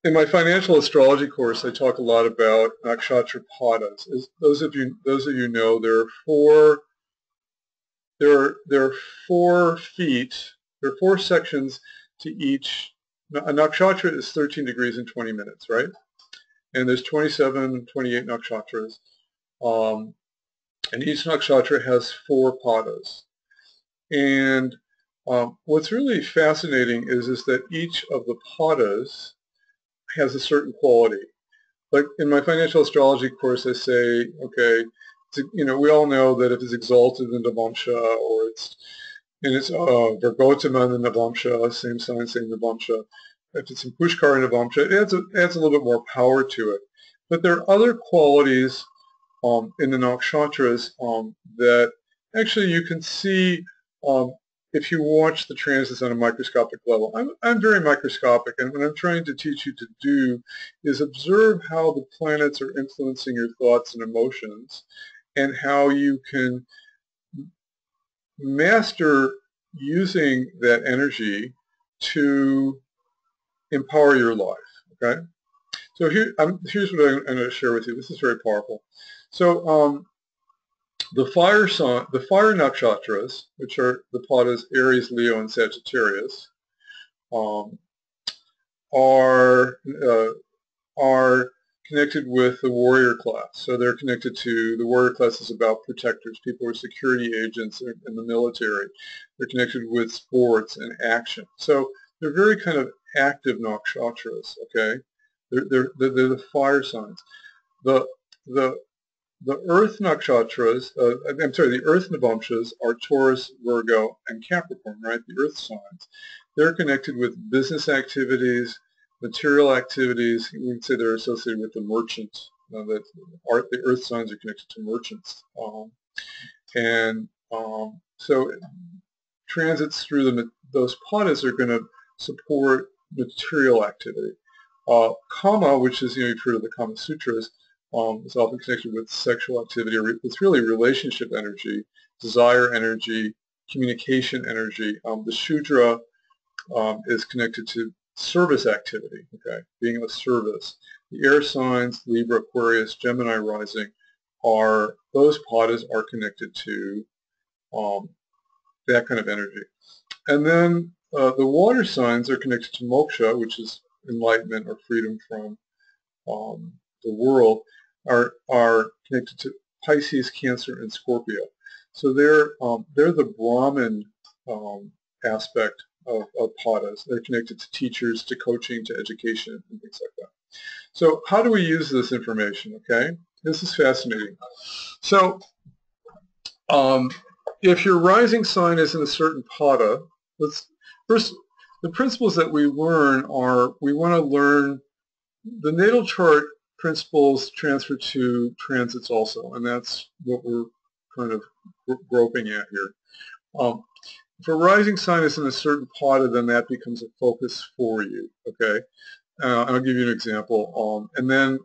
In my financial astrology course, I talk a lot about nakshatra padas. As those of you know, there are 4 feet. There are 4 sections to each. A nakshatra is 13 degrees and 20 minutes, right? And there's 27, 28 nakshatras. And each nakshatra has 4 padas. And what's really fascinating is that each of the padas has a certain quality. Like in my financial astrology course, I say, okay, we all know that if it's exalted in Navamsha or it's Vargotama in Navamsha, same sign, same Navamsha. If it's in Pushkar in Navamsha, it adds a little bit more power to it. But there are other qualities in the nakshatras that actually you can see if you watch the transits on a microscopic level. I'm very microscopic, and what I'm trying to teach you to do is observe how the planets are influencing your thoughts and emotions and how you can master using that energy to empower your life, okay? So here's what I'm going to share with you. This is very powerful. So the fire nakshatras, which are the padas Aries, Leo, and Sagittarius, are connected with the warrior class. So they're connected to, the warrior class is about protectors, people who are security agents in the military. They're connected with sports and action. So they're very kind of active nakshatras, okay? They're the fire signs. The earth nakshatras, the earth navamshas are Taurus, Virgo, and Capricorn, right? The earth signs. They're connected with business activities, material activities. We would say they're associated with the merchant. The earth signs are connected to merchants. So transits through those padas are going to support material activity. Kama, which is, you've heard of the Kama Sutras, is often connected with sexual activity, or it's really relationship energy, desire energy, communication energy. The Shudra is connected to service activity, okay, being of service. The air signs, Libra, Aquarius, Gemini rising, those padas are connected to that kind of energy. And then the water signs are connected to moksha, which is enlightenment or freedom from the world, are connected to Pisces, Cancer, and Scorpio. So they're the Brahmin aspect of padas. They're connected to teachers, to coaching, to education, and things like that. So how do we use this information, okay? This is fascinating. So if your rising sign is in a certain pada, first, the principles that we learn are, we want to learn the natal chart principles transfer to transits also, and that's what we're kind of groping at here. If a rising sign is in a certain pada, then that becomes a focus for you, okay? I'll give you an example. And then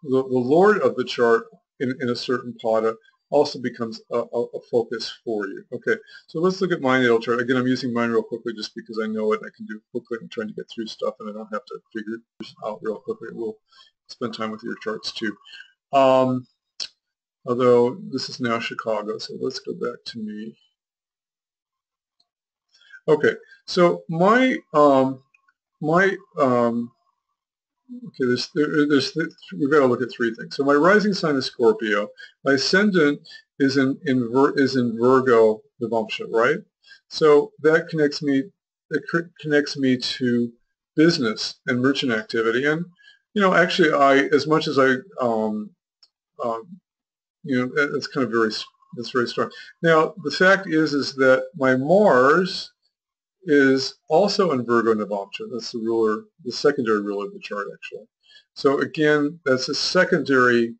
the Lord of the chart in a certain pada also becomes a focus for you. Okay, so let's look at my natal chart. Again, I'm using mine real quickly just because I know it and I can do it quickly. I'm trying to get through stuff and I don't have to figure it out real quickly. We'll spend time with your charts too. Although this is now Chicago, so let's go back to me. Okay, so we've got to look at 3 things. So my rising sign is Scorpio. My ascendant is in Virgo Navamsha, right? So that connects me to business and merchant activity. And actually, as much as I that's kind of that's very strong. Now the fact is that my Mars is also in Virgo Navamsha. That's the secondary ruler of the chart, actually. So again, that's a secondary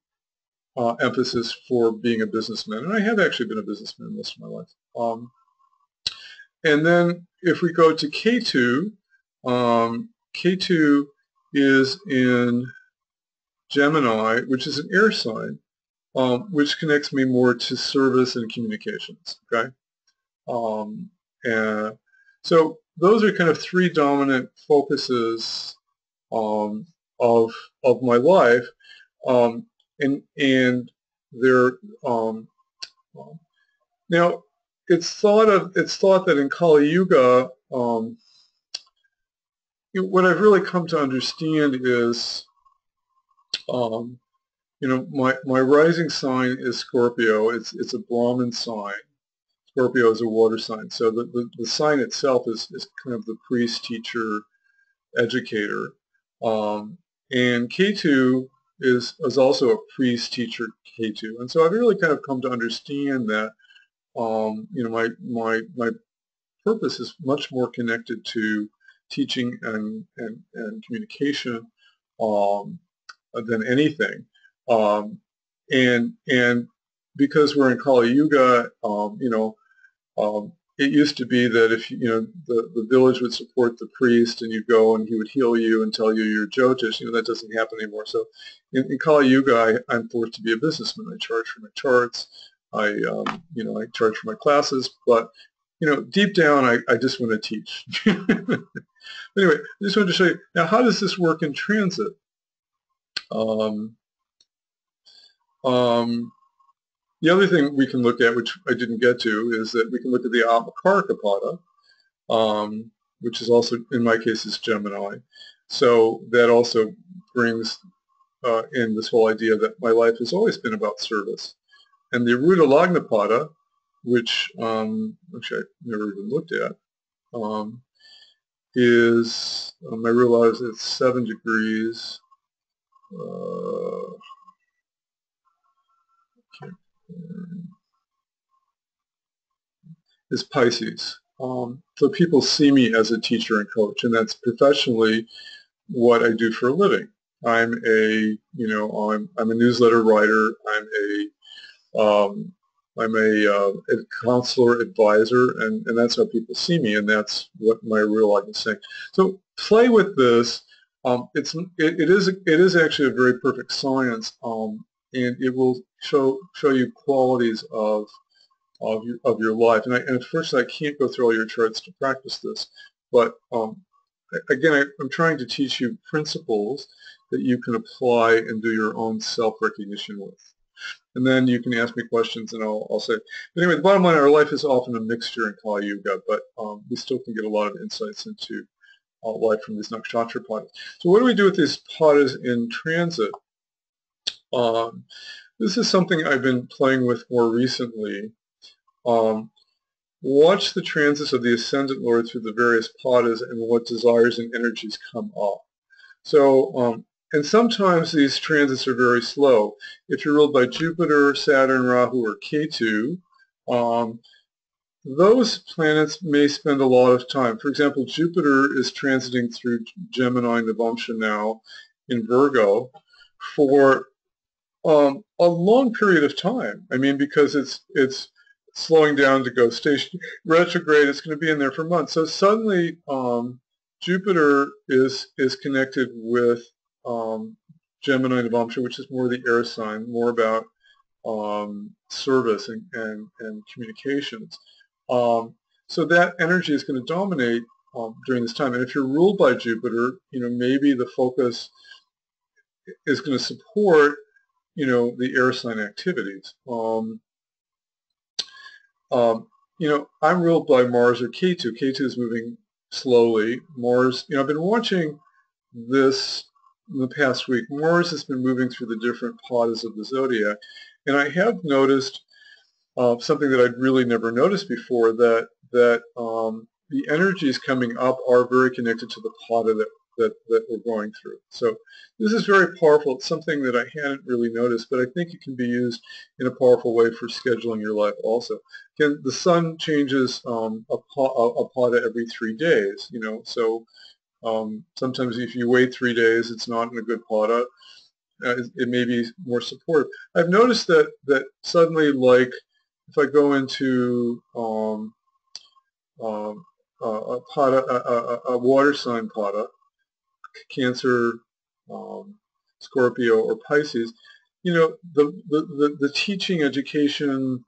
emphasis for being a businessman. And I have actually been a businessman most of my life. And then if we go to K2, K2 is in Gemini, which is an air sign. which connects me more to service and communications. Okay, and so those are kind of three dominant focuses um, of my life, and they're now it's thought that in Kali Yuga, what I've really come to understand is, my rising sign is Scorpio. It's a Brahmin sign. Scorpio is a water sign. So the sign itself is kind of the priest, teacher, educator. And K2 is also a priest, teacher, K2. And so I've really kind of come to understand that, my purpose is much more connected to teaching and communication than anything. And because we're in Kali Yuga, it used to be that if the village would support the priest and you go and he would heal you and tell you you're Jyotish, that doesn't happen anymore. So in Kali Yuga, I'm forced to be a businessman. I charge for my charts. I charge for my classes, but deep down, I just want to teach. Anyway, I just wanted to show you now, how does this work in transit? The other thing we can look at, which I didn't get to, is that we can look at the Atmakarika Pada, which is also, in my case, is Gemini. So that also brings in this whole idea that my life has always been about service. And the Aruda Lagna Pada, which actually I've never even looked at, is, I realize it's 7 degrees. Is Pisces. So people see me as a teacher and coach, and that's professionally what I do for a living. I'm a newsletter writer. I'm a counselor advisor, and that's how people see me, and that's what my real life is saying. So play with this. It is actually a very perfect science, and it will show you qualities of your life. And unfortunately, I can't go through all your charts to practice this, but again, I'm trying to teach you principles that you can apply and do your own self-recognition with. And then you can ask me questions, and I'll say. But anyway, the bottom line, our life is often a mixture in Kali Yuga, but we still can get a lot of insights into life from these nakshatra padas. So what do we do with these padas in transit? This is something I've been playing with more recently. Watch the transits of the Ascendant Lord through the various padas and what desires and energies come up. So, and sometimes these transits are very slow. If you're ruled by Jupiter, Saturn, Rahu, or Ketu, those planets may spend a lot of time. For example, Jupiter is transiting through Gemini Navamsha now in Virgo for a long period of time. I mean, because it's slowing down to go station retrograde. It's going to be in there for months. So suddenly Jupiter is connected with Gemini Navamsha, which is more the air sign, more about service and communications. So that energy is going to dominate during this time. And if you're ruled by Jupiter, maybe the focus is going to support, the air sign activities. I'm ruled by Mars or Ketu. Ketu is moving slowly. Mars, I've been watching this in the past week. Mars has been moving through the different padas of the zodiac, and I have noticed something that I'd really never noticed before, that the energies coming up are very connected to the pada that we're going through. So this is very powerful. It's something that I hadn't really noticed, but I think it can be used in a powerful way for scheduling your life also. Again, the sun changes a pada every 3 days, so sometimes if you wait 3 days, it's not in a good pada. It may be more supportive. I've noticed that suddenly, like if I go into a water sign pada, Cancer, Scorpio, or Pisces, the teaching education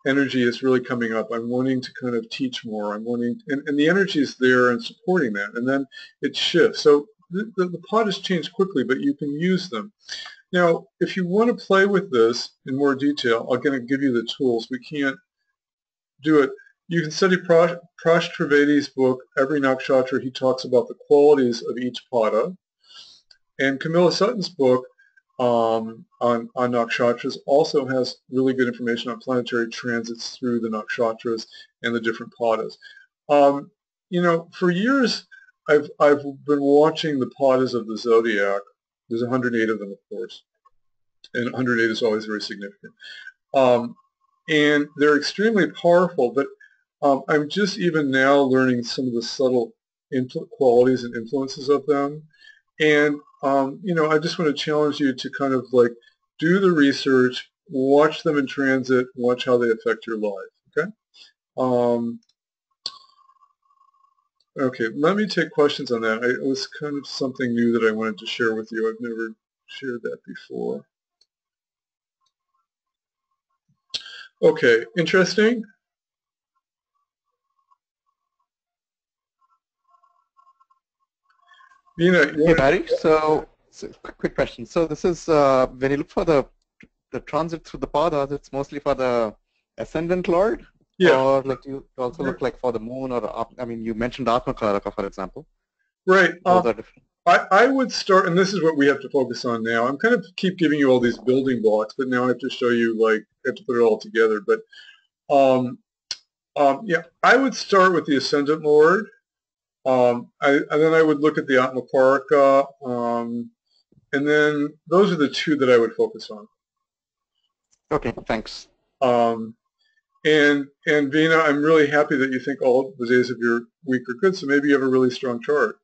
energy is really coming up. I'm wanting to kind of teach more. I'm wanting, and the energy is there and supporting that, and then it shifts. So the pod has changed quickly, but you can use them. Now, if you want to play with this in more detail, I'm going to give you the tools. We can't do it. You can study Prash Trivedi's book, Every Nakshatra. He talks about the qualities of each pada. And Camilla Sutton's book on nakshatras also has really good information on planetary transits through the nakshatras and the different padas. For years, I've been watching the padas of the zodiac. There's 108 of them, of course, and 108 is always very significant. And they're extremely powerful, but I'm just even now learning some of the subtle qualities and influences of them. And, I just want to challenge you to kind of like do the research, watch them in transit, watch how they affect your life, okay? Okay, let me take questions on that. It was kind of something new that I wanted to share with you. I've never shared that before. Okay, interesting? Veena, Hey, Barry. So quick question. So this is when you look for the transit through the padas, it's mostly for the ascendant lord, yeah, or like you also look like for the moon, or I mean, you mentioned Atma Karaka, for example. right. Those are different. I would start, and this is what we have to focus on now. I'm kind of keep giving you all these building blocks, but now I have to show you, like, I have to put it all together. But yeah, I would start with the ascendant lord. And then I would look at the Atmakaraka, and then those are the two that I would focus on. Okay, thanks. And Veena, I'm really happy that you think all the days of your week are good, so maybe you have a really strong chart.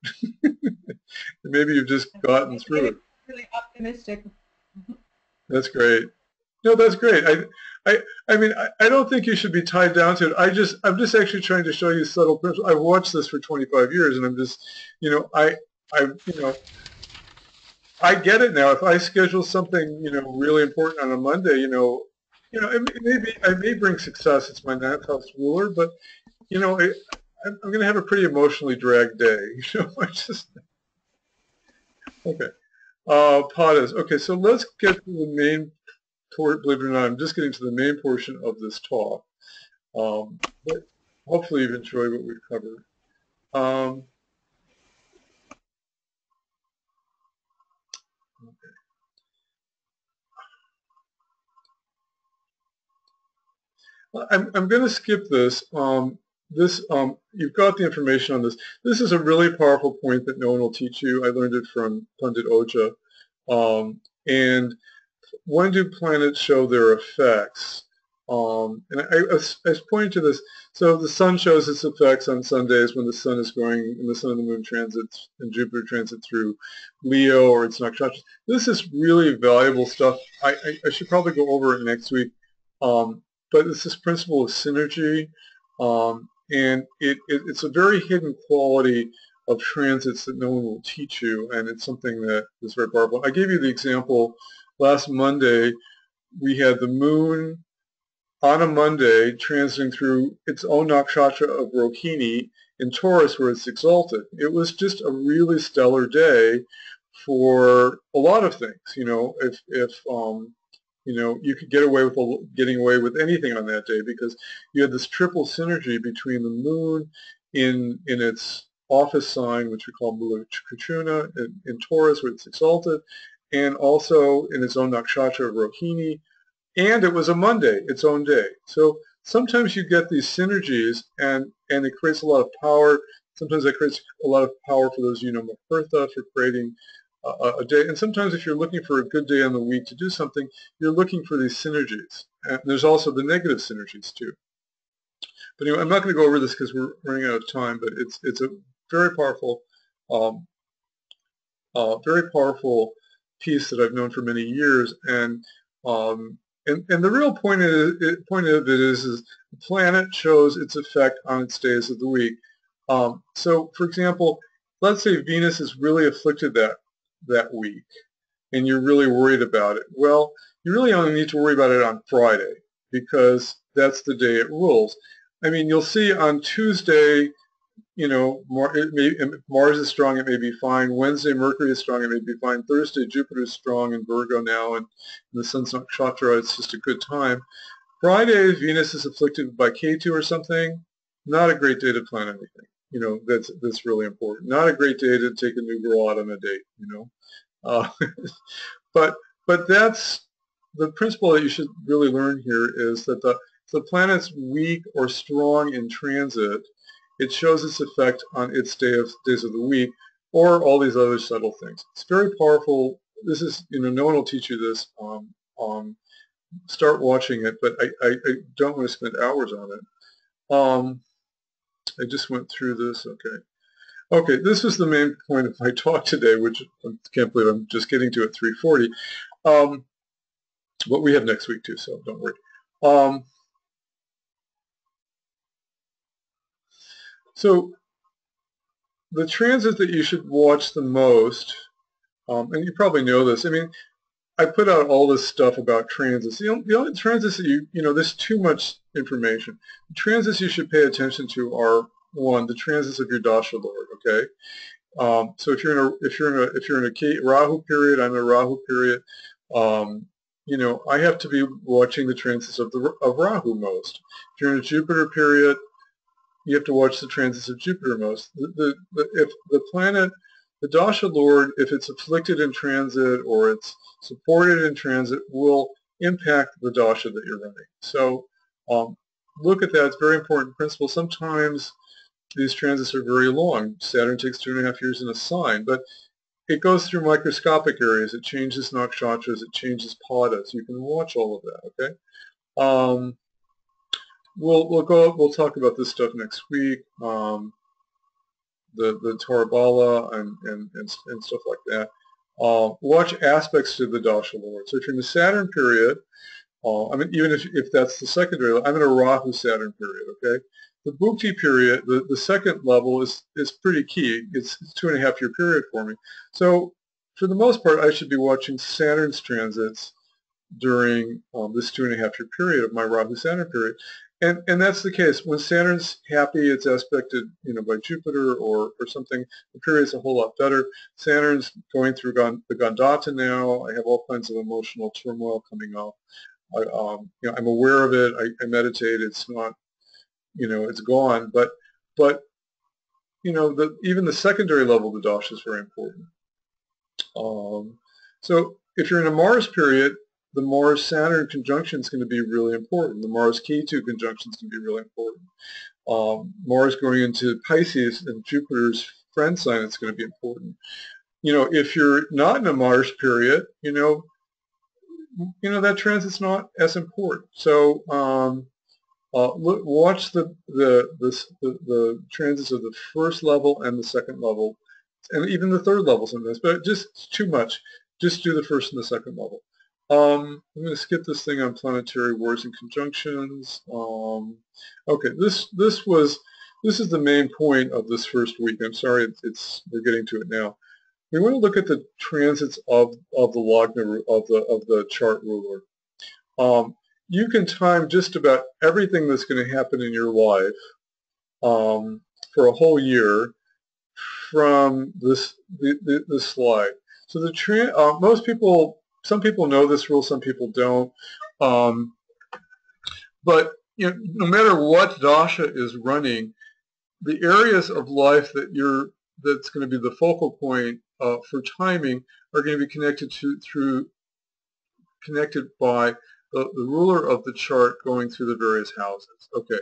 Maybe you've just gotten through it. Really optimistic. That's great. No, that's great. I mean, I don't think you should be tied down to it. I'm just actually trying to show you subtle principles. I've watched this for 25 years, and I'm just, I get it now. If I schedule something, really important on a Monday, I may bring success. It's my ninth house ruler, but, I'm going to have a pretty emotionally dragged day. Okay. Padas. Okay, so let's get to the main. Believe it or not, I'm just getting to the main portion of this talk. But hopefully you've enjoyed what we've covered. Okay. I'm going to skip this. You've got the information on this. This is a really powerful point that no one will teach you. I learned it from Pundit Oja. And when do planets show their effects? And I was pointing to this. So the sun shows its effects on Sundays when the sun is going, and the sun and the moon transits, and Jupiter transit through Leo or its nakshatra. This is really valuable stuff. I should probably go over it next week. But it's this principle of synergy, and it's a very hidden quality of transits that no one will teach you, and it's something that is very powerful. I gave you the example last Monday. We had the moon on a Monday transiting through its own nakshatra of Rohini in Taurus, where it's exalted. It was just a really stellar day for a lot of things. If you could getting away with anything on that day, because you had this triple synergy between the moon in its office sign, which we call Mula Kachuna, in Taurus, where it's exalted, and also in its own nakshatra of Rohini, and it was a Monday, its own day. So sometimes you get these synergies, and it creates a lot of power. Sometimes it creates a lot of power for those, Mahartha, for creating a day. And sometimes if you're looking for a good day on the week to do something, you're looking for these synergies. And there's also the negative synergies too. But anyway, I'm not going to go over this because we're running out of time, but it's a very powerful piece that I've known for many years. And the real point of it is the planet shows its effect on its days of the week. So, for example, let's say Venus is really afflicted that week, and you're really worried about it. Well, you really only need to worry about it on Friday because that's the day it rules. I mean, you'll see on Tuesday, you know, if Mars is strong, it may be fine. Wednesday, Mercury is strong, it may be fine. Thursday, Jupiter is strong in Virgo now, and the Sun's nakshatra, it's just a good time. Friday, Venus is afflicted by K2 or something. Not a great day to plan anything. You know, that's really important. Not a great day to take a new girl out on a date. You know, uh, but that's the principle that you should really learn here is that if the planet's weak or strong in transit, it shows its effect on its days of the week, or all these other subtle things. It's very powerful. This is, you know, no one will teach you this. Start watching it, but I don't want to spend hours on it. I just went through this. Okay, this was the main point of my talk today, which I can't believe I'm just getting to at 3:40. But we have next week too, so don't worry. So the transit that you should watch the most, and you probably know this. I mean, I put out all this stuff about transits. The only transits that you know, there's too much information. The transits you should pay attention to are, one, the transits of your dasha lord. Okay, so if you're in a Rahu period, I'm in a Rahu period. You know, I have to be watching the transits of Rahu most. If you're in a Jupiter period, you have to watch the transits of Jupiter most. If the planet, the dasha lord, if it's afflicted in transit or it's supported in transit, will impact the dasha that you're running. So look at that. It's a very important principle. Sometimes these transits are very long. Saturn takes 2.5 years in a sign, but it goes through microscopic areas. It changes nakshatras. It changes padas. You can watch all of that. Okay. We'll talk about this stuff next week. The Torabala and stuff like that. Watch aspects to the dasha lord. So if you're in the Saturn period, I mean, even if that's the secondary, I'm in a Rahu Saturn period. Okay. The Bhukti period, the second level is pretty key. It's a 2.5 year period for me. So for the most part, I should be watching Saturn's transits during this 2.5 year period of my Rahu Saturn period. And that's the case. When Saturn's happy, it's aspected, you know, by Jupiter or something. The period's a whole lot better. Saturn's going through the Gandhata now. I have all kinds of emotional turmoil coming up. You know, I'm aware of it. I meditate. It's not, you know, it's gone. But you know, even the secondary level of the dasha is very important. So if you're in a Mars period, the Mars-Saturn conjunction is going to be really important. The Mars-Ketu conjunction is going to be really important. Mars going into Pisces and Jupiter's friend sign, it's going to be important. You know, if you're not in a Mars period, you know that transit's not as important. So watch the transits of the first level and the second level, and even the third level sometimes, but just too much. Just do the first and the second level. I'm going to skip this thing on planetary wars and conjunctions. Okay, this is the main point of this first week. I'm sorry, we're getting to it now. We want to look at the transits of the lagna of the chart ruler. You can time just about everything that's going to happen in your life for a whole year from this slide. So most people. Some people know this rule, some people don't. But you know, no matter what dasha is running, the areas of life that's going to be the focal point for timing are going to be connected by the ruler of the chart going through the various houses. Okay.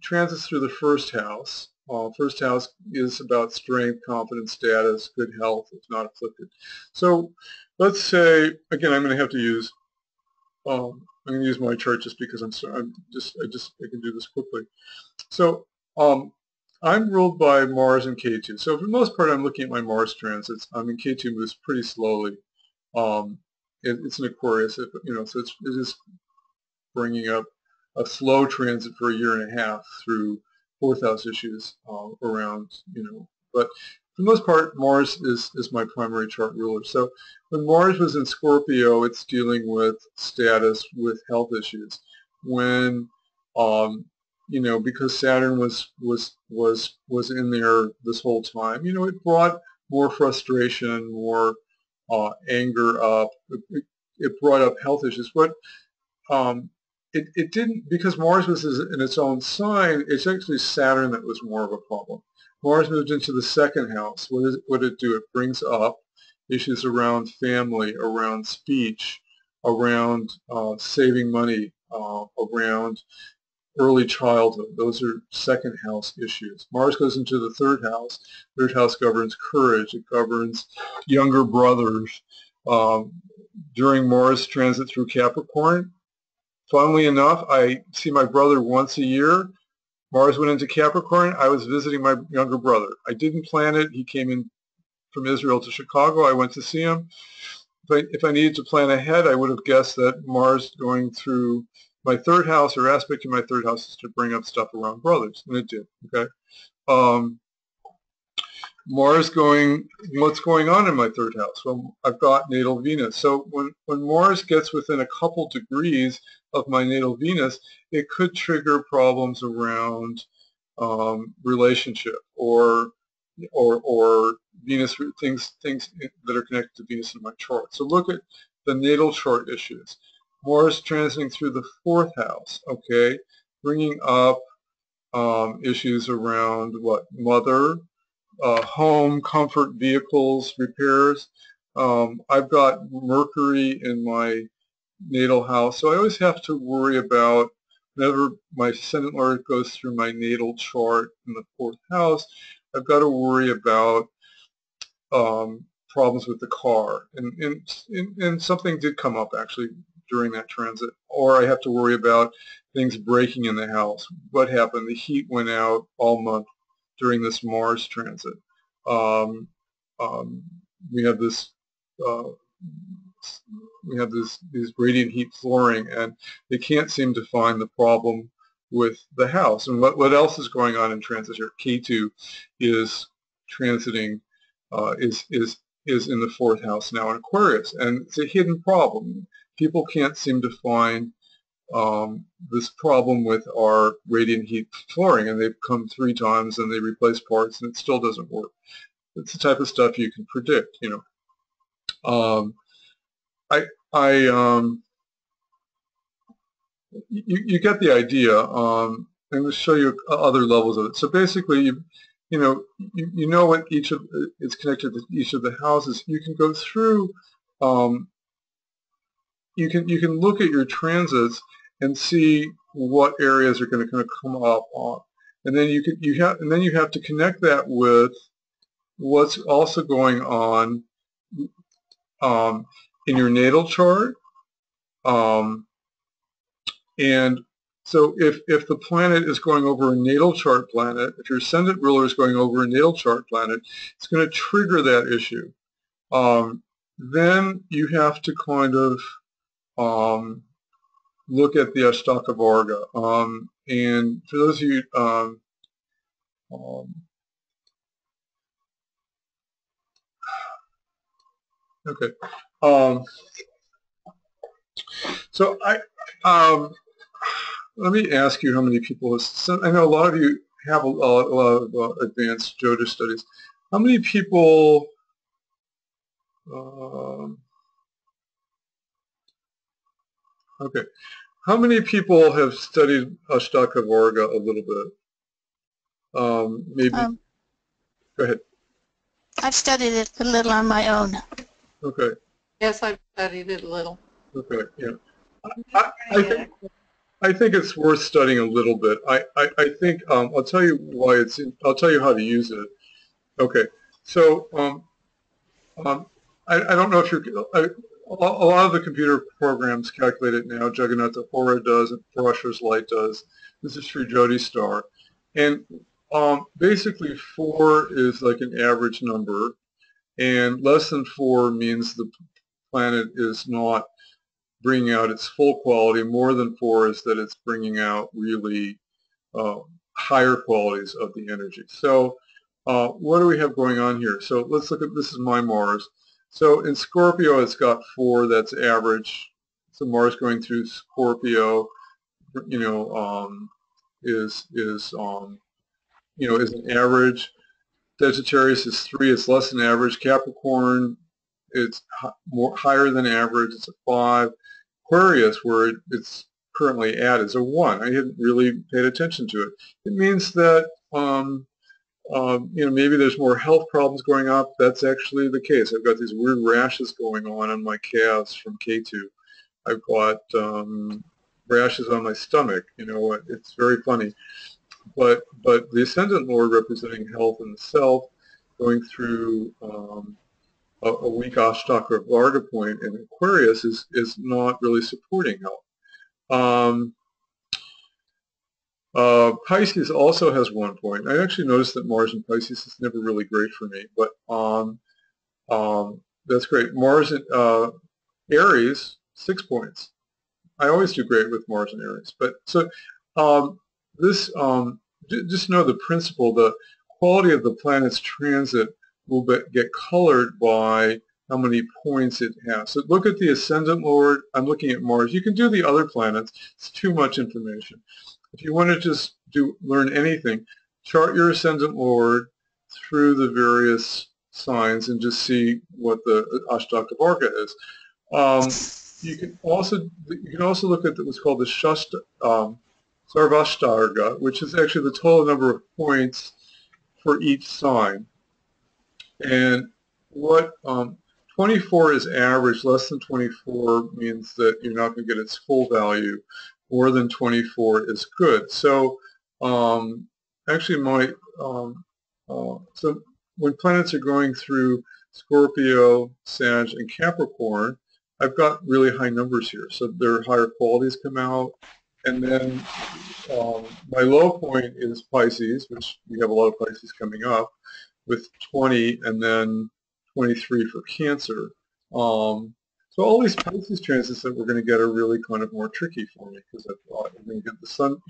Transits through the first house. First house is about strength, confidence, status, good health, if not afflicted. So let's say, again, I'm going to have to use, I'm going to use my chart just because I can do this quickly. So I'm ruled by Mars and K2. So for the most part, I'm looking at my Mars transits. I mean, K2 moves pretty slowly. It's an Aquarius, so it is bringing up a slow transit for a year and a half through fourth house issues around, but the most part, Mars is my primary chart ruler. So when Mars was in Scorpio, it's dealing with status, with health issues. When you know, because Saturn was in there this whole time, you know, it brought more frustration, more anger up. It brought up health issues. But it didn't, because Mars was in its own sign, it's actually Saturn that was more of a problem. Mars moved into the second house. What did it do? It brings up issues around family, around speech, around saving money, around early childhood. Those are second house issues. Mars goes into the third house. Third house governs courage. It governs younger brothers. During Mars transit through Capricorn, funnily enough, I see my brother once a year. Mars went into Capricorn. I was visiting my younger brother. I didn't plan it. He came in from Israel to Chicago. I went to see him. If I needed to plan ahead, I would have guessed that Mars going through my third house or aspect in my third house is to bring up stuff around brothers, and it did. Okay. Mars going, what's going on in my third house? Well, I've got natal Venus. So when Mars gets within a couple degrees of my natal Venus, it could trigger problems around relationship or Venus, things that are connected to Venus in my chart. So look at the natal chart issues. Mars transiting through the fourth house, okay, bringing up issues around what? Mother, home, comfort, vehicles, repairs. I've got Mercury in my natal house, so I always have to worry about whenever my ascendant Lord goes through my natal chart in the fourth house, I've got to worry about problems with the car. And something did come up actually during that transit. Or I have to worry about things breaking in the house. What happened? The heat went out all month during this Mars transit. We have this these radiant heat flooring, and they can't seem to find the problem with the house. And what else is going on in transit here? K2 is transiting, is in the fourth house now in Aquarius, and it's a hidden problem. People can't seem to find this problem with our radiant heat flooring, and they've come 3 times and they replace parts and it still doesn't work. It's the type of stuff you can predict, you know. You get the idea. I'm going to show you other levels of it. So basically, you know what each of is connected to each of the houses. You can go through. You can look at your transits and see what areas are going to kind of come up on, and then you have to connect that with what's also going on in your natal chart. And so if the planet is going over a natal chart planet, if your ascendant ruler is going over a natal chart planet, it's going to trigger that issue. Then you have to kind of look at the Ashtaka Varga. And for those of you, okay. So let me ask you how many people have sent. I know a lot of you have a lot of advanced Jyotish studies. How many people okay. How many people have studied Ashtaka Varga a little bit? Maybe. Go ahead. I've studied it a little on my own. Okay. Yes, I've studied it a little. Okay. Yeah. I think it's worth studying a little bit. I think I'll tell you why it's. I'll tell you how to use it. Okay. So I don't know if you're. A lot of the computer programs calculate it now. Jagannatha Hora does, and Parashara's Light does. This is through Jyoti Star. And basically 4 is like an average number, and less than 4 means the planet is not bringing out its full quality. More than 4 is that it's bringing out really higher qualities of the energy. So what do we have going on here? So let's look at, this is my Mars. So in Scorpio, it's got 4, that's average. So Mars going through Scorpio, you know, is an average. Sagittarius is 3, it's less than average. Capricorn, it's higher than average, it's a 5. Aquarius, where it's currently at, is a 1. I hadn't really paid attention to it. It means that maybe there's more health problems going up. That's actually the case. I've got these weird rashes going on my calves from K2. I've got rashes on my stomach. It's very funny. But the Ascendant Lord representing health and the self, going through a weak Ashtaka Varga point in Aquarius is not really supporting health. Pisces also has 1 point. I actually noticed that Mars in Pisces is never really great for me, but that's great. Mars in Aries, 6 points. I always do great with Mars and Aries. But so this, just know the principle. The quality of the planet's transit will get colored by how many points it has. So look at the Ascendant Lord. I'm looking at Mars. You can do the other planets. It's too much information. If you want to just learn anything, chart your Ascendant Lord through the various signs and just see what the Ashtaka Varga is. You can also look at what's called the Sarvashtarga, which is actually the total number of points for each sign. And what 24 is average. Less than 24 means that you're not going to get its full value. More than 24 is good. So actually so when planets are going through Scorpio, Sag, and Capricorn, I've got really high numbers here. So their higher qualities come out. And then my low point is Pisces, which we have a lot of Pisces coming up, with 20 and then 23 for Cancer. So all these Pisces transits that we're going to get are really kind of more tricky for me because I'm going to get the sun,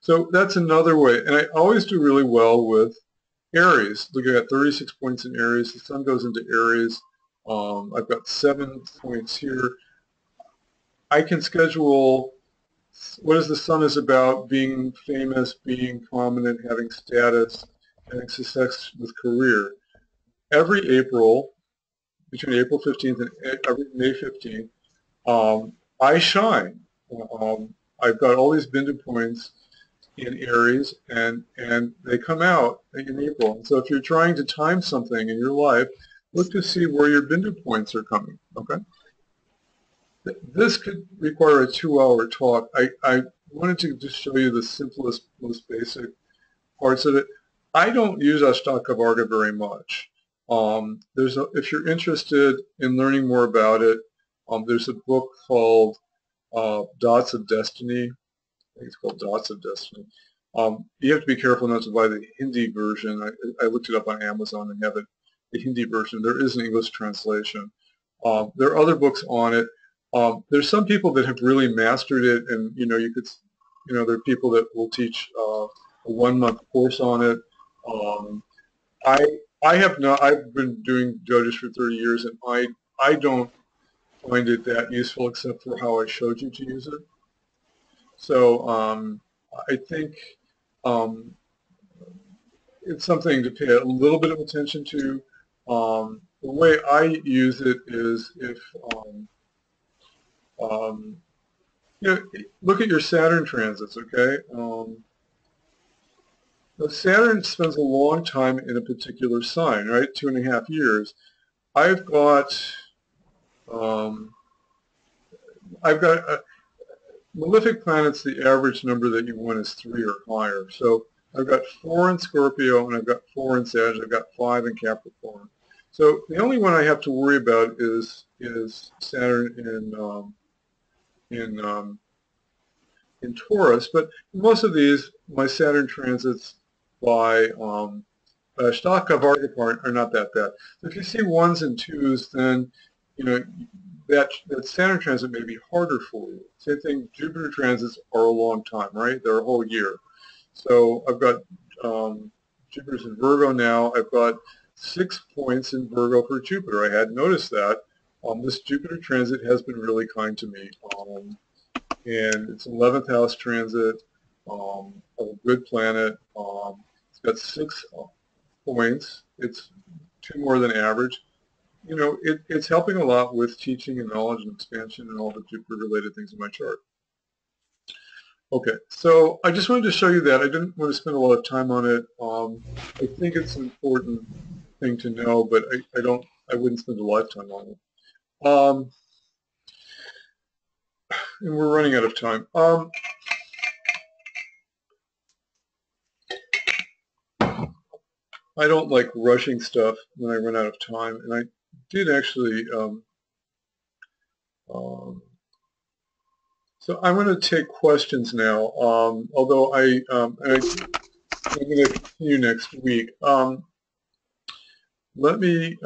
So that's another way. And I always do really well with Aries. Look, I got 36 points in Aries. The sun goes into Aries. I've got 7 points here. I can schedule what is the sun is about: being famous, being prominent, having status, having success with career. Every April, between April 15th and May 15th, I shine. I've got all these Bindu points in Aries, and they come out in April. And so if you're trying to time something in your life, look to see where your Bindu points are coming, okay? This could require a 2-hour talk. I wanted to just show you the simplest, most basic parts of it. I don't use Ashtaka Varga very much. If you're interested in learning more about it, there's a book called Dots of Destiny. I think it's called Dots of Destiny. You have to be careful not to buy the Hindi version. I looked it up on Amazon and have it, the Hindi version. There is an English translation. There are other books on it. There's some people that have really mastered it, and there are people that will teach a 1-month course on it. I have not. I've been doing judges for 30 years, and I don't find it that useful except for how I showed you to use it. So I think it's something to pay a little bit of attention to. The way I use it is if look at your Saturn transits, okay? Saturn spends a long time in a particular sign, right? 2.5 years. I've got malefic planets. The average number that you want is 3 or higher. So I've got 4 in Scorpio, and I've got 4 in Sag. I've got 5 in Capricorn. So the only one I have to worry about is Saturn in Taurus. But most of these, my Saturn transits by Ashtaka Varga part are not that bad. So if you see 1s and 2s, then that Saturn transit may be harder for you. Same thing, Jupiter transits are a long time, right? They're a whole year. So I've got Jupiter's in Virgo now. I've got 6 points in Virgo for Jupiter. I hadn't noticed that. This Jupiter transit has been really kind to me. And it's 11th house transit of a good planet. It's got 6 points. It's 2 more than average. You know, it's helping a lot with teaching and knowledge and expansion and all the Jupiter-related things in my chart. Okay, so I just wanted to show you that. I didn't want to spend a lot of time on it. I think it's an important thing to know, but I wouldn't spend a lifetime on it. And we're running out of time. I don't like rushing stuff when I run out of time, and I did actually. So I'm going to take questions now. Although I'm going to continue next week. Let me.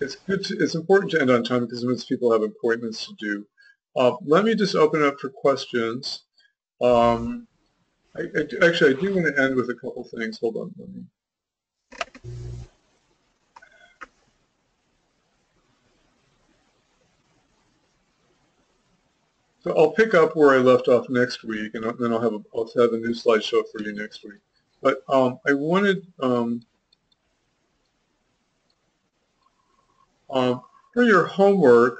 It's important to end on time because most people have appointments to do. Let me just open it up for questions. Actually, I do want to end with a couple things. Hold on. Let me. So I'll pick up where I left off next week, and then I'll have a new slideshow for you next week. But I wanted for your homework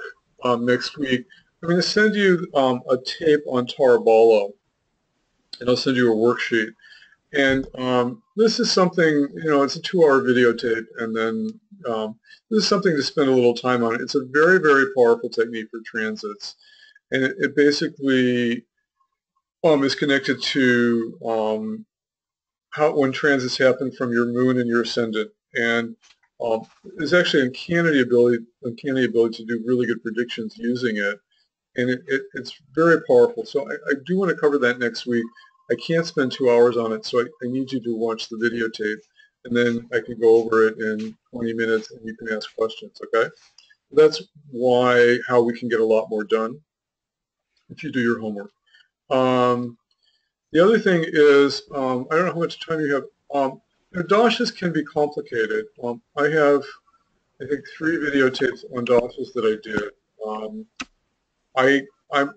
next week, I'm going to send you a tape on Tarabolo, and I'll send you a worksheet. And this is something, you know, it's a 2-hour videotape, and then this is something to spend a little time on. It's a very, very powerful technique for transits. And it basically is connected to when transits happen from your moon and your ascendant. And there's actually an uncanny ability to do really good predictions using it. And it's very powerful. So I do want to cover that next week. I can't spend 2 hours on it, so I need you to watch the videotape. And then I can go over it in 20 minutes, and you can ask questions, okay? That's how we can get a lot more done if you do your homework. The other thing is, I don't know how much time you have. Dashas can be complicated. I have, I think, 3 videotapes on dashas that I did. I'm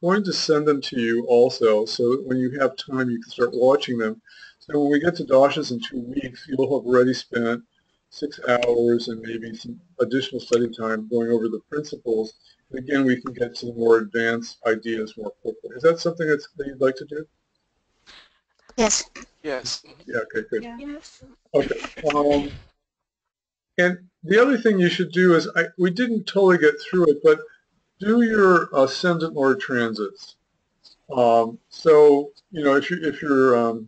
going to send them to you also, so that when you have time, you can start watching them. So when we get to dashas in 2 weeks, you'll have already spent 6 hours and maybe some additional study time going over the principles. And again, we can get to more advanced ideas more quickly. Is that something that you'd like to do? Yes. Yes. Yeah, okay, good. Yes. Okay. And the other thing you should do is, we didn't totally get through it, but do your ascendant lord transits. So, you know, if you're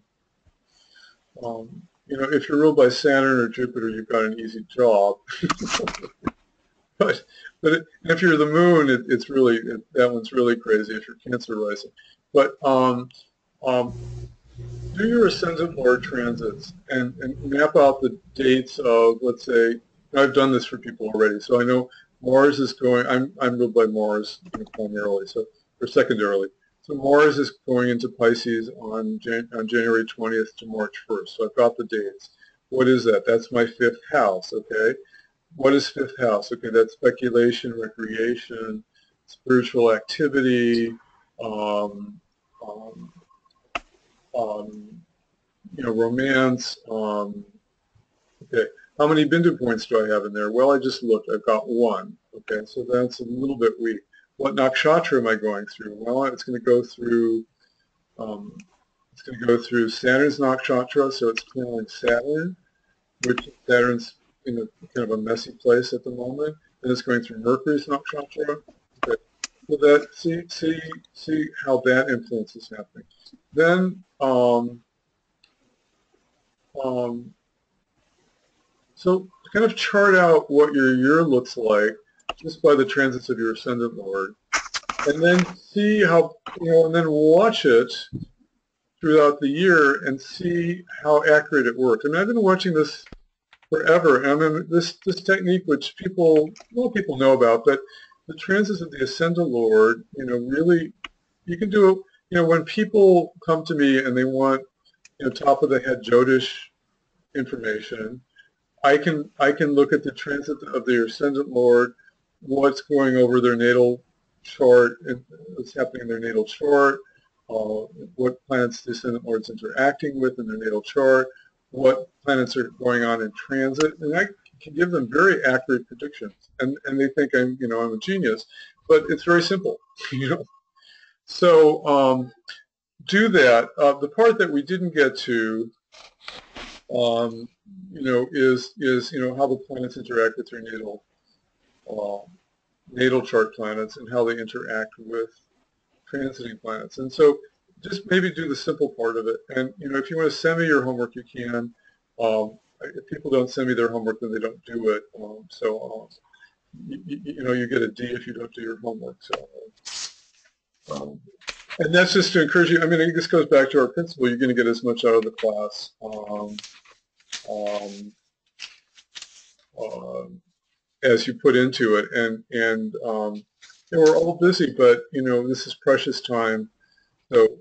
ruled by Saturn or Jupiter, you've got an easy job. but if you're the moon, that one's really crazy if you're Cancer rising. But do your ascendant lord transits and map out the dates of, let's say, I've done this for people already, so I know Mars is going, I'm ruled by Mars primarily, or secondarily. So Mars is going into Pisces on January 20th to March 1st. So I've got the dates. What is that? That's my 5th house, okay? What is 5th house? Okay, that's speculation, recreation, spiritual activity, romance. Okay, how many Bindu points do I have in there? Well, I just looked. I've got 1. Okay, so that's a little bit weak. What nakshatra am I going through? Well, it's going to go through. Saturn's nakshatra, so it's kind of like Saturn, which Saturn's in kind of a messy place at the moment. And it's going through Mercury's nakshatra. Okay, so that see how that influence is happening. Then so kind of chart out what your year looks like just by the transits of your ascendant lord, and then see how, and then watch it throughout the year and see how accurate it works. I mean, I've been watching this forever, and I mean, this technique, which more people know about, but the transits of the ascendant lord, really, you can do it. When people come to me and they want top of the head Jyotish information. I can look at the transit of their ascendant lord, what's going over their natal chart, what's happening in their natal chart, what planets the ascendant lord's interacting with in their natal chart, what planets are going on in transit, and I can give them very accurate predictions. And they think I'm a genius, but it's very simple, So do that. The part that we didn't get to, is how the planets interact with their natal chart planets and how they interact with transiting planets. And so just maybe do the simple part of it. And if you want to send me your homework, you can. If people don't send me their homework, then they don't do it. You get a D if you don't do your homework. So, and that's just to encourage you. I mean, this goes back to our principle. You're going to get as much out of the class as you put into it. And we're all busy, but this is precious time. So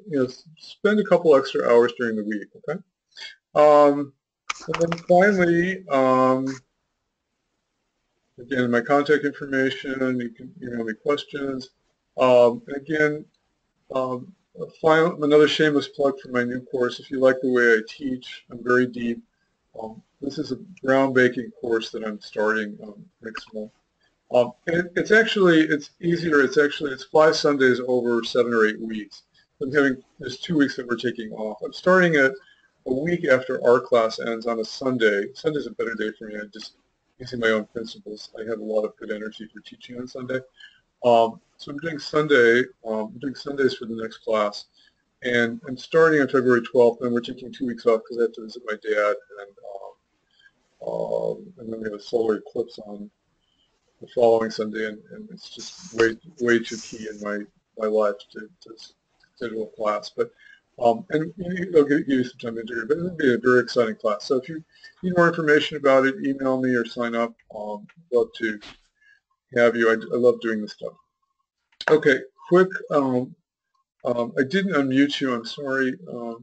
spend a couple extra hours during the week. Okay. And then finally, again, my contact information. You can email me questions. And again, another shameless plug for my new course. If you like the way I teach, I'm very deep. This is a ground baking course that I'm starting next month. And it's easier. It's 5 Sundays over 7 or 8 weeks. There's 2 weeks that we're taking off. I'm starting it a week after our class ends on a Sunday. Sunday's a better day for me. I'm just using my own principles. I have a lot of good energy for teaching on Sunday. So I'm doing Sundays for the next class. And I'm starting on February 12th, and we're taking 2 weeks off because I have to visit my dad, and then we have a solar eclipse on the following Sunday, and it's just way too key in my life to schedule a class. But and it'll give you some time to do it, but it'll be a very exciting class. So if you need more information about it, email me or sign up. Love to have you. I love doing this stuff. Okay, quick. I didn't unmute you. I'm sorry. Or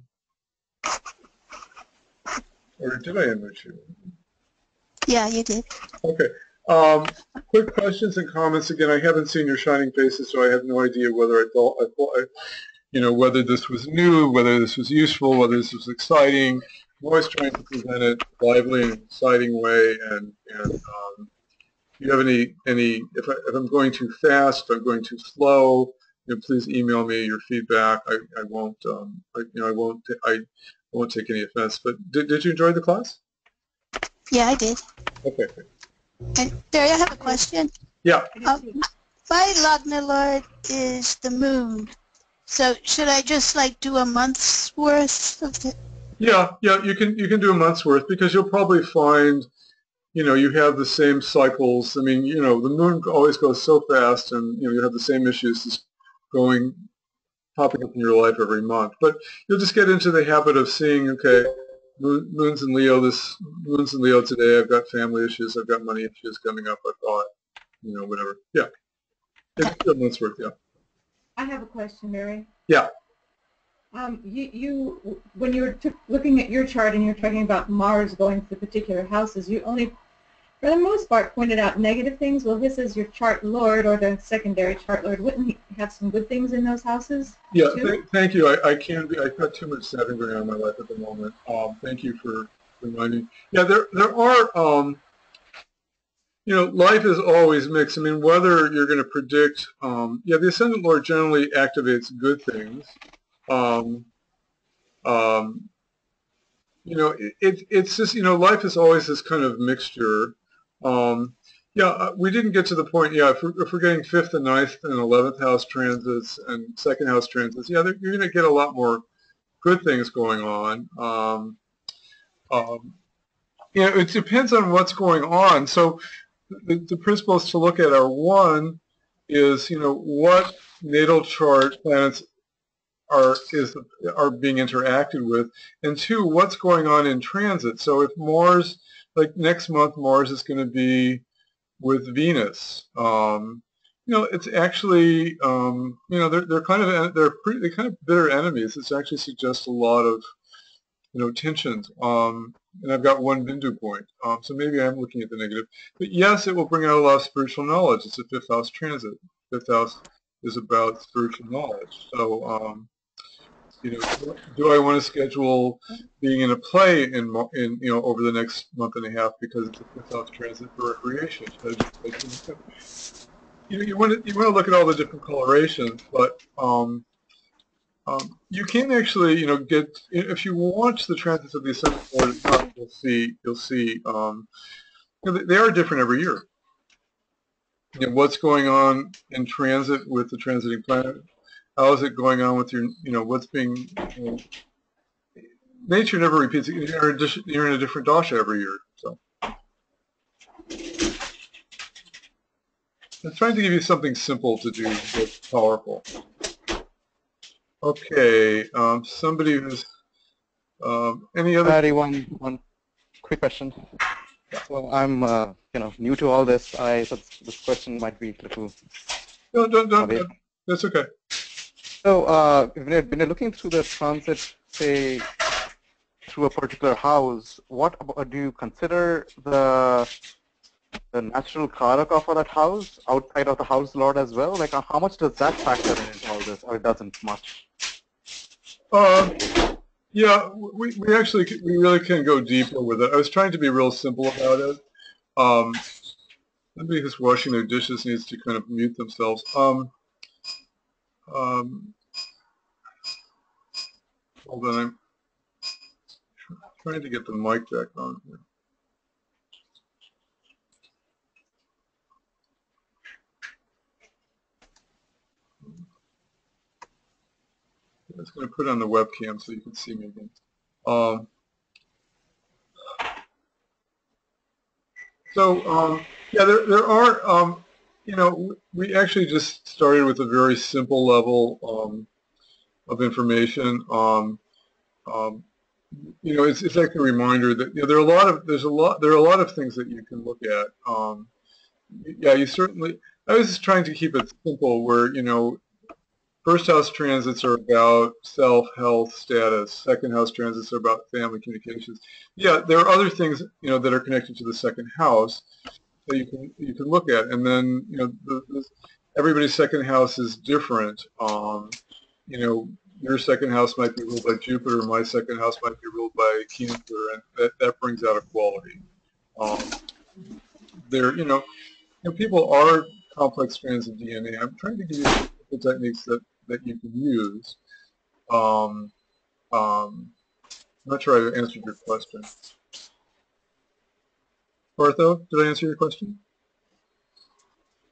did I unmute you? Yeah, you did. Okay. Quick questions and comments. Again, I haven't seen your shining faces, so I have no idea whether whether this was new, whether this was useful, whether this was exciting. I'm always trying to present it lively and exciting way. And if you have any, if I'm going too fast, if I'm going too slow, please email me your feedback. I won't, I won't take any offense. But did you enjoy the class? Yeah, I did. Okay. And Barry, I have a question. Yeah. My Lagna Lord is the moon. So should I just do a month's worth of it? Yeah, you can do a month's worth because you'll probably find, you have the same cycles. I mean, the moon always goes so fast, and you have the same issues just popping up in your life every month. But you'll just get into the habit of seeing, okay, moon's in Leo. Moon's in Leo today. I've got family issues. I've got money issues coming up. I thought, whatever. Yeah, it's a month's worth. Yeah. I have a question, Mary. Yeah. You when you're looking at your chart and you're talking about Mars going to particular houses, you only, for the most part, pointed out negative things. Well, this is your chart lord or the secondary chart lord. Wouldn't he have some good things in those houses? Yeah. Thank you. I've got too much Saturn going on in my life at the moment. Thank you for reminding. Yeah, there are. Life is always mixed. I mean, whether you're going to predict, the Ascendant Lord generally activates good things. It's just, life is always this kind of mixture. We didn't get to the point, if we're getting 5th and 9th and 11th house transits and 2nd house transits, you're going to get a lot more good things going on. It depends on what's going on. So the principles to look at are, one is, what natal chart planets are being interacted with, and 2, what's going on in transit. So if Mars, like next month, Mars is going to be with Venus. It's actually, they're kind of bitter enemies. It actually suggests a lot of tensions. And I've got one Bindu point. So maybe I'm looking at the negative. But yes, it will bring out a lot of spiritual knowledge. It's a fifth house transit. Fifth house is about spiritual knowledge. So, do I want to schedule being in a play in over the next month and a half because it's a fifth house transit for recreation? You want to look at all the different colorations, but you can actually get, if you watch the transits of the ascendant Lord, you'll see they are different every year. What's going on in transit with the transiting planet? How is it going on with your, what's being, nature never repeats it. You're in a different dasha every year. So I'm trying to give you something simple to do that's powerful. Okay, somebody who's, any other? Barry, one quick question. So I'm, new to all this. So this question might be a little. No, don't. That's okay. So when you're looking through the transit, say, through a particular house, what do you consider the natural karaka for that house outside of the house lord as well? Like, how much does that factor into all this, or it doesn't much? Yeah, we really can go deeper with it. I was trying to be real simple about it. Somebody who's washing their dishes needs to kind of mute themselves. Hold on, I'm trying to get the mic back on here. I was going to put on the webcam so you can see me again. Yeah, there are, we actually just started with a very simple level of information. It's like a reminder that there are a lot of things that you can look at. Yeah, you certainly. I was just trying to keep it simple, where first house transits are about self, health, status. Second house transits are about family, communications. Yeah, there are other things that are connected to the second house that you can look at, and then everybody's second house is different. Your second house might be ruled by Jupiter. My second house might be ruled by Cancer, and that brings out equality. People are complex strands of DNA. I'm trying to give you the techniques that you can use. I'm not sure I answered your question. Partho, did I answer your question?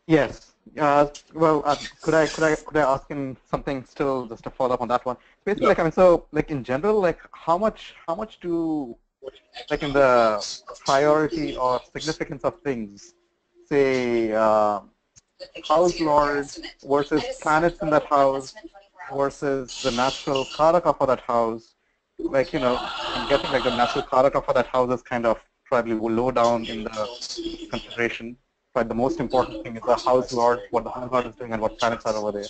Yes. Could I ask in something still just to follow up on that one? Basically, Yeah. In general, how much do, in the priority or significance of things, say, house lords versus planets in that house versus the natural karaka for that house? I'm guessing the natural karaka for that house is kind of probably low down in the consideration. But the most important thing is the house lord, what the house lord is doing, and what planets are over there.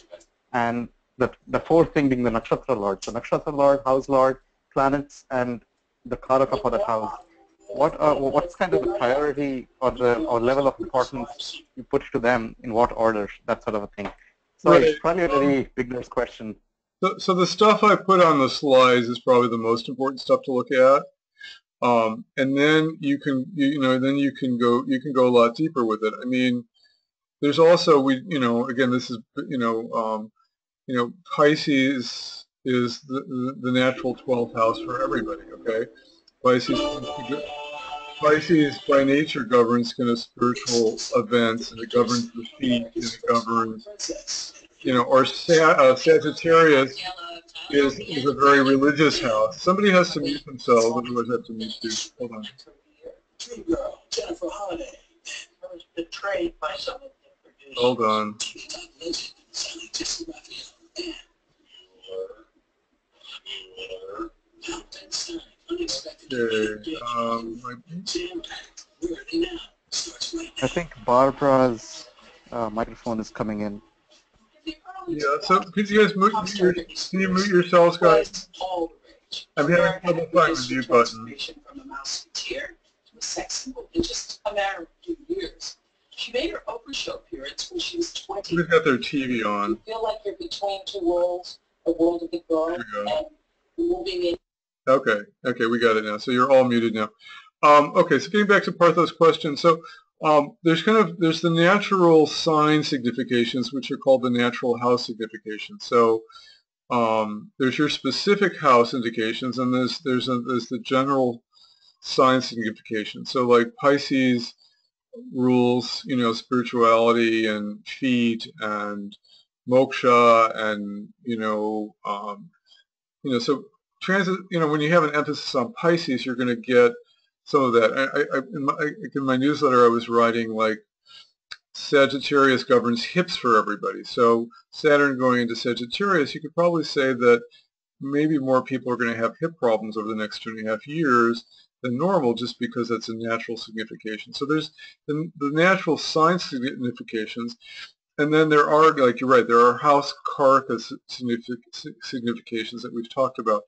And the fourth thing being the nakshatra lord. So nakshatra lord, house lord, planets, and the karaka for that house. What's kind of the priority or level of importance you put to them, in what order, that sort of a thing? Sorry, Right. It's probably a very beginner's question. So the stuff I put on the slides is probably the most important stuff to look at. And then you can go a lot deeper with it. I mean, there's also again, this is Pisces is the natural 12th house for everybody. Okay, Pisces by nature governs kind of spiritual events, and it governs the feet, and it governs or Sagittarius is a very religious house. Somebody has to mute themselves, otherwise I have to mute you. Hold on. True girl, Jennifer Holiday, was betrayed by someone. Hold on. Okay. I think Barbara's microphone is coming in. Yeah, so could you guys mute yourselves, guys? I'm having trouble With finding the this mute button. transformation from a musketeer to a sex symbol in just a matter of 2 years. She made her Oprah show appearance when she was 20. We've got their TV on. You feel like you're between two worlds, the world of the girl and moving in. Okay, we got it now. So you're all muted now. Okay, so getting back to Partho's question. So there's the natural sign significations, which are called the natural house significations. So there's your specific house indications, and there's the general sign signification. So like Pisces rules, spirituality and feet and moksha and so transit. When you have an emphasis on Pisces, you're going to get some of that. In my newsletter, I was writing like Sagittarius governs hips for everybody. So Saturn going into Sagittarius, you could probably say that maybe more people are going to have hip problems over the next 2.5 years than normal, just because that's a natural signification. So there's the natural sign significations, and then there are, like you're right, there are house karaka significations that we've talked about.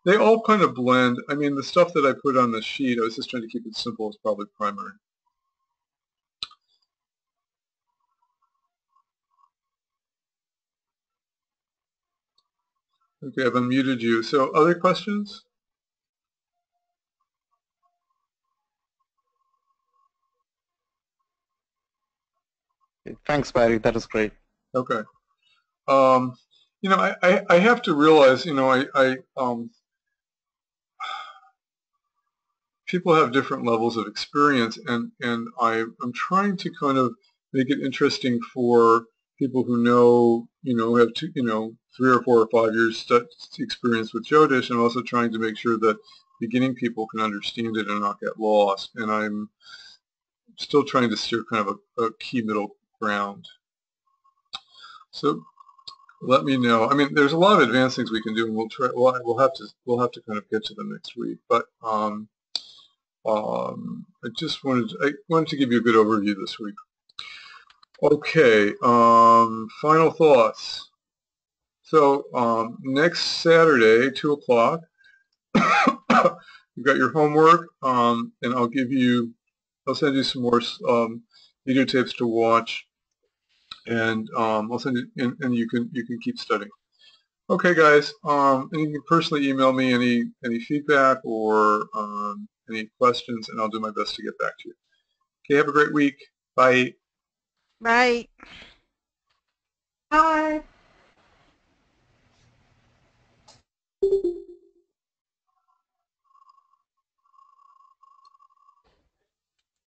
They all kind of blend. I mean, the stuff that I put on the sheet, I was just trying to keep it simple, is probably primary. Okay, I've unmuted you. So other questions? Thanks, Barry. That was great. Okay. I have to realize, people have different levels of experience, and I'm trying to kind of make it interesting for people who have 3 or 4 or 5 years experience with Jyotish, and also trying to make sure that beginning people can understand it and not get lost. And I'm still trying to steer kind of a key middle ground. So let me know. I mean, there's a lot of advanced things we can do, and we'll try. We'll have to kind of get to them next week. But I wanted to give you a good overview this week. Okay. Final thoughts. So next Saturday, 2 o'clock, you've got your homework, and I'll send you some more videotapes to watch, and I'll send you, and you can keep studying. Okay, guys. And you can personally email me any feedback or any questions, and I'll do my best to get back to you. Okay, have a great week. Bye. Right. Bye.